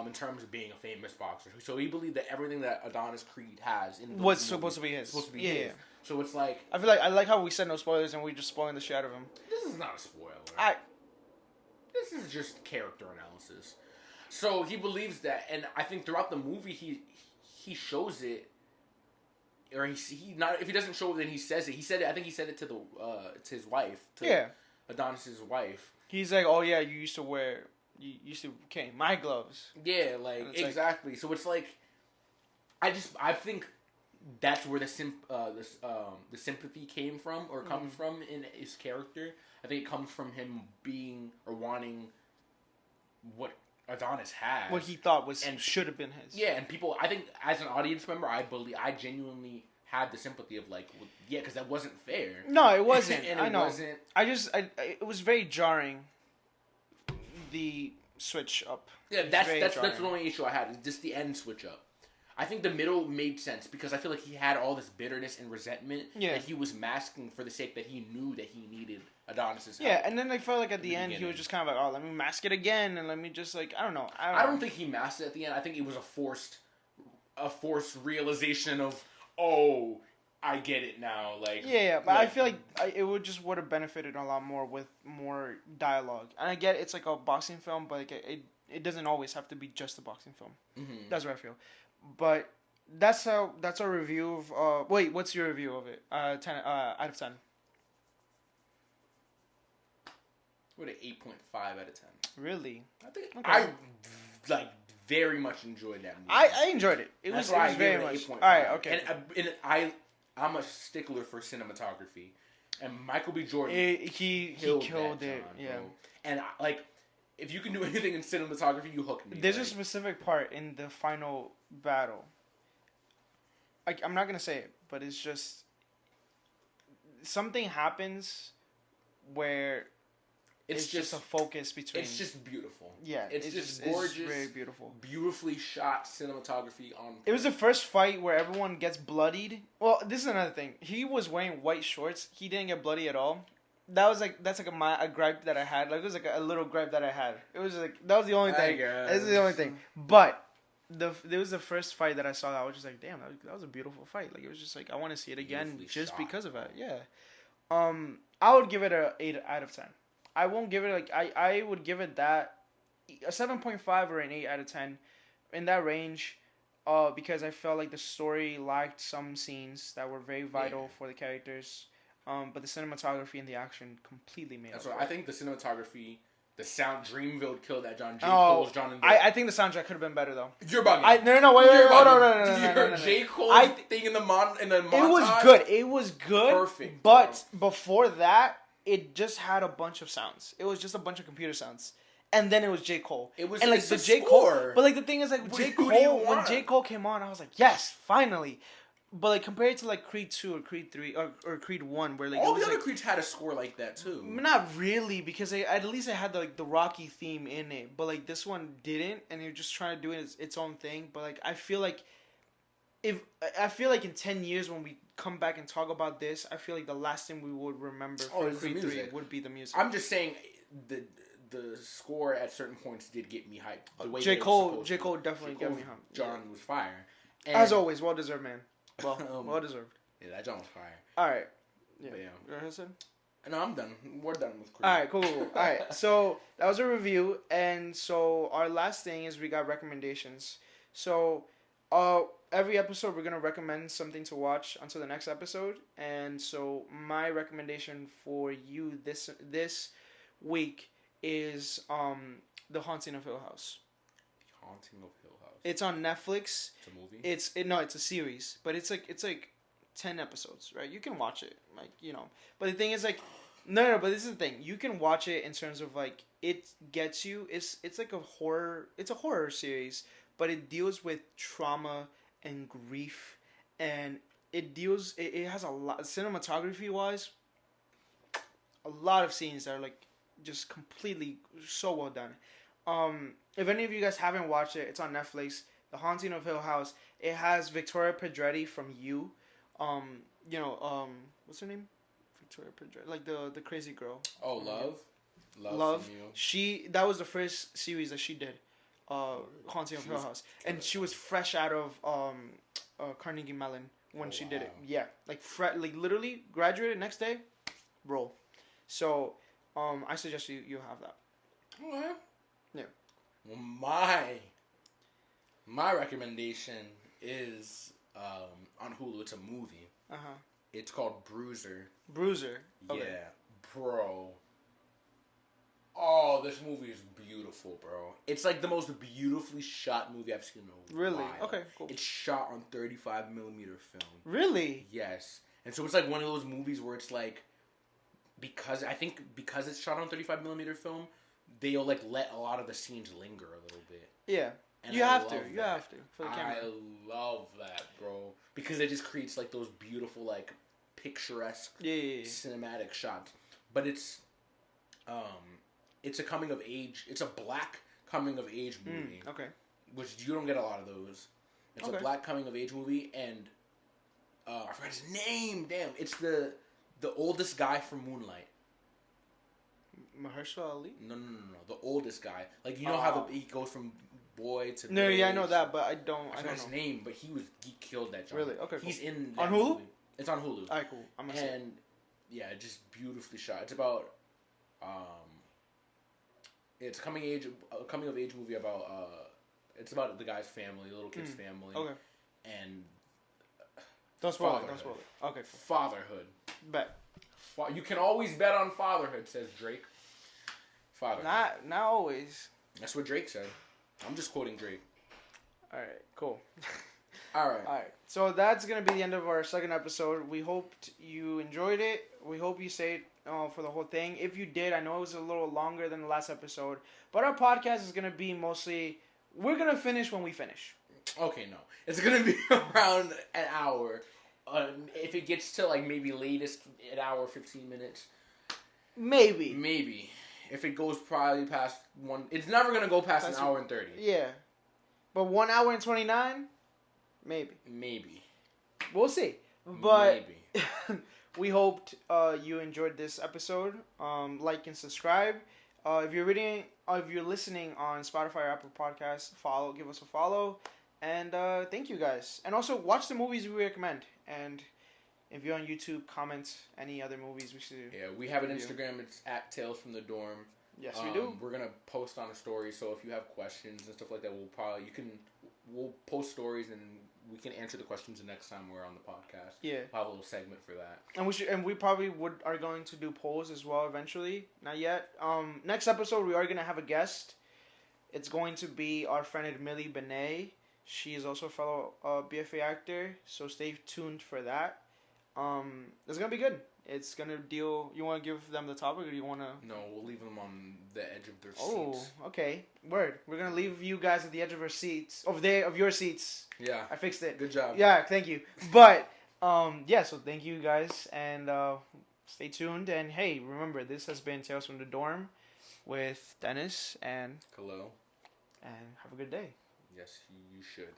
[SPEAKER 2] In terms of being a famous boxer, so he believed that everything that Adonis Creed has in
[SPEAKER 1] was supposed to be his.
[SPEAKER 2] his. Yeah. So it's like
[SPEAKER 1] I feel like I like how we said no spoilers and we just spoiling the shit out of him.
[SPEAKER 2] This is not a spoiler. This is just character analysis. So he believes that, and I think throughout the movie he shows it, or he not if he doesn't show it then he says it. He said it. I think he said it to to his wife. Adonis's wife.
[SPEAKER 1] He's like, oh yeah, you used to carry my gloves.
[SPEAKER 2] Yeah, like exactly. So it's like, I think that's where the sympathy came from or comes from in his character. I think it comes from him being or wanting what Adonis had,
[SPEAKER 1] what he thought was and should have been his.
[SPEAKER 2] Yeah, and people, I think as an audience member, I genuinely had the sympathy of like, because that wasn't fair.
[SPEAKER 1] No, it wasn't.
[SPEAKER 2] And
[SPEAKER 1] I know.
[SPEAKER 2] Wasn't.
[SPEAKER 1] It was very jarring. The switch up.
[SPEAKER 2] Yeah, that's the only issue I had is just the end switch up. I think the middle made sense because I feel like he had all this bitterness and resentment that he was masking for the sake that he knew that he needed Adonis's help.
[SPEAKER 1] Yeah, and then I felt like at the end he was just kind of like, oh, let me mask it again and let me just like, I don't know.
[SPEAKER 2] I don't think he masked it at the end. I think it was a forced realization of, oh, I get it now. Like
[SPEAKER 1] but I feel like it would have benefited a lot more with more dialogue. And I get it's like a boxing film, but like it doesn't always have to be just a boxing film. Mm-hmm. That's what I feel. But that's our review of. Wait, what's your review of it? 10 out of 10.
[SPEAKER 2] What an 8.5 out of 10.
[SPEAKER 1] Really?
[SPEAKER 2] I think I very much enjoyed that movie.
[SPEAKER 1] I enjoyed it. It was very much.
[SPEAKER 2] 8.5.
[SPEAKER 1] All right, okay.
[SPEAKER 2] And I'm a stickler for cinematography, and Michael B. Jordan
[SPEAKER 1] he killed it. Yeah.
[SPEAKER 2] Bro. And like, if you can do anything in cinematography, you hook me.
[SPEAKER 1] There's a specific part in the final battle. I'm not gonna say it, but it's just something happens where it's just a focus between.
[SPEAKER 2] It's just beautiful.
[SPEAKER 1] Yeah,
[SPEAKER 2] it's just gorgeous.
[SPEAKER 1] It's very beautiful.
[SPEAKER 2] Beautifully shot cinematography on.
[SPEAKER 1] It was the first fight where everyone gets bloodied. Well, this is another thing. He was wearing white shorts. He didn't get bloody at all. That's like a gripe that I had. Like it was like a little gripe that I had. It was like that was the only thing. This is the only thing. But there was the first fight that I saw that I was just like, damn, that was a beautiful fight. Like it was just like I want to see it again just because of it. Yeah. I would give it a 8 out of 10. I won't give it like I would give it that a 7.5 or an 8 out of 10 in that range. Because I felt like the story lacked some scenes that were very vital for the characters. But the cinematography and the action completely made
[SPEAKER 2] That's
[SPEAKER 1] up.
[SPEAKER 2] Right. I think the cinematography, the sound, Dreamville killed that John. J. Cole's John and
[SPEAKER 1] I think the soundtrack could have been better though.
[SPEAKER 2] You're bugging.
[SPEAKER 1] No, wait, hold on, no.
[SPEAKER 2] J. Cole's thing in the montage.
[SPEAKER 1] It was good.
[SPEAKER 2] Perfect.
[SPEAKER 1] But before that, it just had a bunch of sounds. It was just a bunch of computer sounds. And then it was J. Cole.
[SPEAKER 2] It was
[SPEAKER 1] and like
[SPEAKER 2] the
[SPEAKER 1] J.
[SPEAKER 2] score.
[SPEAKER 1] Cole. But like the thing is like when J. Cole came on, I was like, yes, finally. But like compared to like Creed 2 or Creed 3 or Creed 1 where like
[SPEAKER 2] all the other Creeds had a score like that too.
[SPEAKER 1] Not really because at least it had the Rocky theme in it, but like this one didn't and you're just trying to do its own thing, but like I feel like in 10 years when we come back and talk about this, I feel like the last thing we would remember for Creed 3 would be the music.
[SPEAKER 2] I'm just saying the score at certain points did get me hyped. The way
[SPEAKER 1] J. Cole definitely got me hyped.
[SPEAKER 2] John was fire.
[SPEAKER 1] And as always, well deserved, man. Well deserved.
[SPEAKER 2] Yeah, that John was fire.
[SPEAKER 1] All right.
[SPEAKER 2] Yeah.
[SPEAKER 1] Go ahead, son.
[SPEAKER 2] No, I'm done. We're done with Creed.
[SPEAKER 1] All right, cool. All right, so that was a review, and so our last thing is we got recommendations. So, every episode we're gonna recommend something to watch until the next episode, and so my recommendation for you this week is The Haunting of Hill House.
[SPEAKER 2] The Haunting of Hill House.
[SPEAKER 1] It's on Netflix.
[SPEAKER 2] It's a movie?
[SPEAKER 1] It's a series, but it's like 10 episodes, right? You can watch it, like, But the thing is, like, No, but this is the thing. You can watch it in terms of like it gets you. It's like a horror. It's a horror series, but it deals with trauma and grief, and it has a lot cinematography wise. A lot of scenes that are like just completely so well done. If any of you guys haven't watched it, it's on Netflix. The Haunting of Hill House. It has Victoria Pedretti from You. What's her name? Victoria Pedretti, like the crazy girl.
[SPEAKER 2] Oh, Love.
[SPEAKER 1] Love.
[SPEAKER 2] From You.
[SPEAKER 1] That was the first series that she did. Haunting of Hill House, and she was fresh out of Carnegie Mellon when she did it. Yeah, like literally graduated next day, roll. So, I suggest you have that.
[SPEAKER 2] Okay.
[SPEAKER 1] Yeah.
[SPEAKER 2] Well, my recommendation is on Hulu. It's a movie. It's called Bruiser.
[SPEAKER 1] Bruiser. Okay.
[SPEAKER 2] Yeah, bro. Oh, this movie is beautiful, bro. It's like the most beautifully shot movie I've seen in a
[SPEAKER 1] Really?
[SPEAKER 2] while.
[SPEAKER 1] Okay, cool.
[SPEAKER 2] It's shot on 35 millimeter film.
[SPEAKER 1] Really?
[SPEAKER 2] Yes. And so it's like one of those movies where it's like, because it's shot on 35 millimeter film, they'll like let a lot of the scenes linger a little bit.
[SPEAKER 1] Yeah.
[SPEAKER 2] And
[SPEAKER 1] You have to for the camera.
[SPEAKER 2] I love that, bro, because it just creates like those beautiful like picturesque cinematic shots. But it's a coming of age. It's a black coming of age movie.
[SPEAKER 1] Okay.
[SPEAKER 2] Which you don't get a lot of those. It's a black coming of age movie, and I forgot his name. Damn, it's the oldest guy from Moonlight.
[SPEAKER 1] Mahershala Ali?
[SPEAKER 2] No. The oldest guy. Like, you know how he goes from boy to
[SPEAKER 1] no, yeah, I know that, but I don't
[SPEAKER 2] know his name, but he killed that job.
[SPEAKER 1] Really? Okay, cool.
[SPEAKER 2] He's in
[SPEAKER 1] on Hulu?
[SPEAKER 2] Movie. It's on Hulu.
[SPEAKER 1] Alright, cool. I'm gonna
[SPEAKER 2] and yeah, just beautifully shot. It's about it's a coming of age movie about it's about the guy's family, the little kid's family.
[SPEAKER 1] Okay.
[SPEAKER 2] And
[SPEAKER 1] don't spoil it. Don't spoil it. Okay.
[SPEAKER 2] Fatherhood.
[SPEAKER 1] Bet.
[SPEAKER 2] You can always bet on fatherhood, says Drake. Fatherhood.
[SPEAKER 1] Not always.
[SPEAKER 2] That's what Drake said. I'm just quoting Drake.
[SPEAKER 1] All right. Cool.
[SPEAKER 2] All right.
[SPEAKER 1] So that's gonna be the end of our second episode. We hoped you enjoyed it. We hope you stayed for the whole thing. If you did, I know it was a little longer than the last episode, but our podcast is gonna be mostly. We're gonna finish when we finish.
[SPEAKER 2] Okay, no, it's gonna be around an hour. If it gets to like maybe latest an hour 15 minutes. Maybe. If it goes probably past one, it's never gonna go past an hour and 30.
[SPEAKER 1] Yeah, but 1 hour and 29. Maybe. We'll see. But we hoped you enjoyed this episode. Like and subscribe. If you're listening on Spotify or Apple Podcasts, give us a follow. And thank you guys. And also watch the movies we recommend. And if you're on YouTube, comment any other movies we should do.
[SPEAKER 2] Yeah, we have an Instagram. It's at Tales from the Dorm.
[SPEAKER 1] Yes, we do.
[SPEAKER 2] We're gonna post on a story. So if you have questions and stuff like that, we'll post stories and we can answer the questions the next time we're on the podcast.
[SPEAKER 1] Yeah,
[SPEAKER 2] we'll have a little segment for that.
[SPEAKER 1] And we probably are going to do polls as well eventually. Not yet. Next episode we are gonna have a guest. It's going to be our friend Emily Benet. She is also a fellow BFA actor, so stay tuned for that. It's gonna be good. It's gonna deal. You want to give them the topic, or do you want to?
[SPEAKER 2] No, we'll leave them on the edge of their seats.
[SPEAKER 1] Oh, okay. Word. We're gonna leave you guys at the edge of your seats. Of your seats.
[SPEAKER 2] Yeah.
[SPEAKER 1] I fixed it.
[SPEAKER 2] Good job.
[SPEAKER 1] Yeah, thank you. But yeah. So thank you guys, and stay tuned. And hey, remember, this has been Tales from the Dorm with Dennis and
[SPEAKER 2] Khalil.
[SPEAKER 1] And have a good day.
[SPEAKER 2] Yes, you should.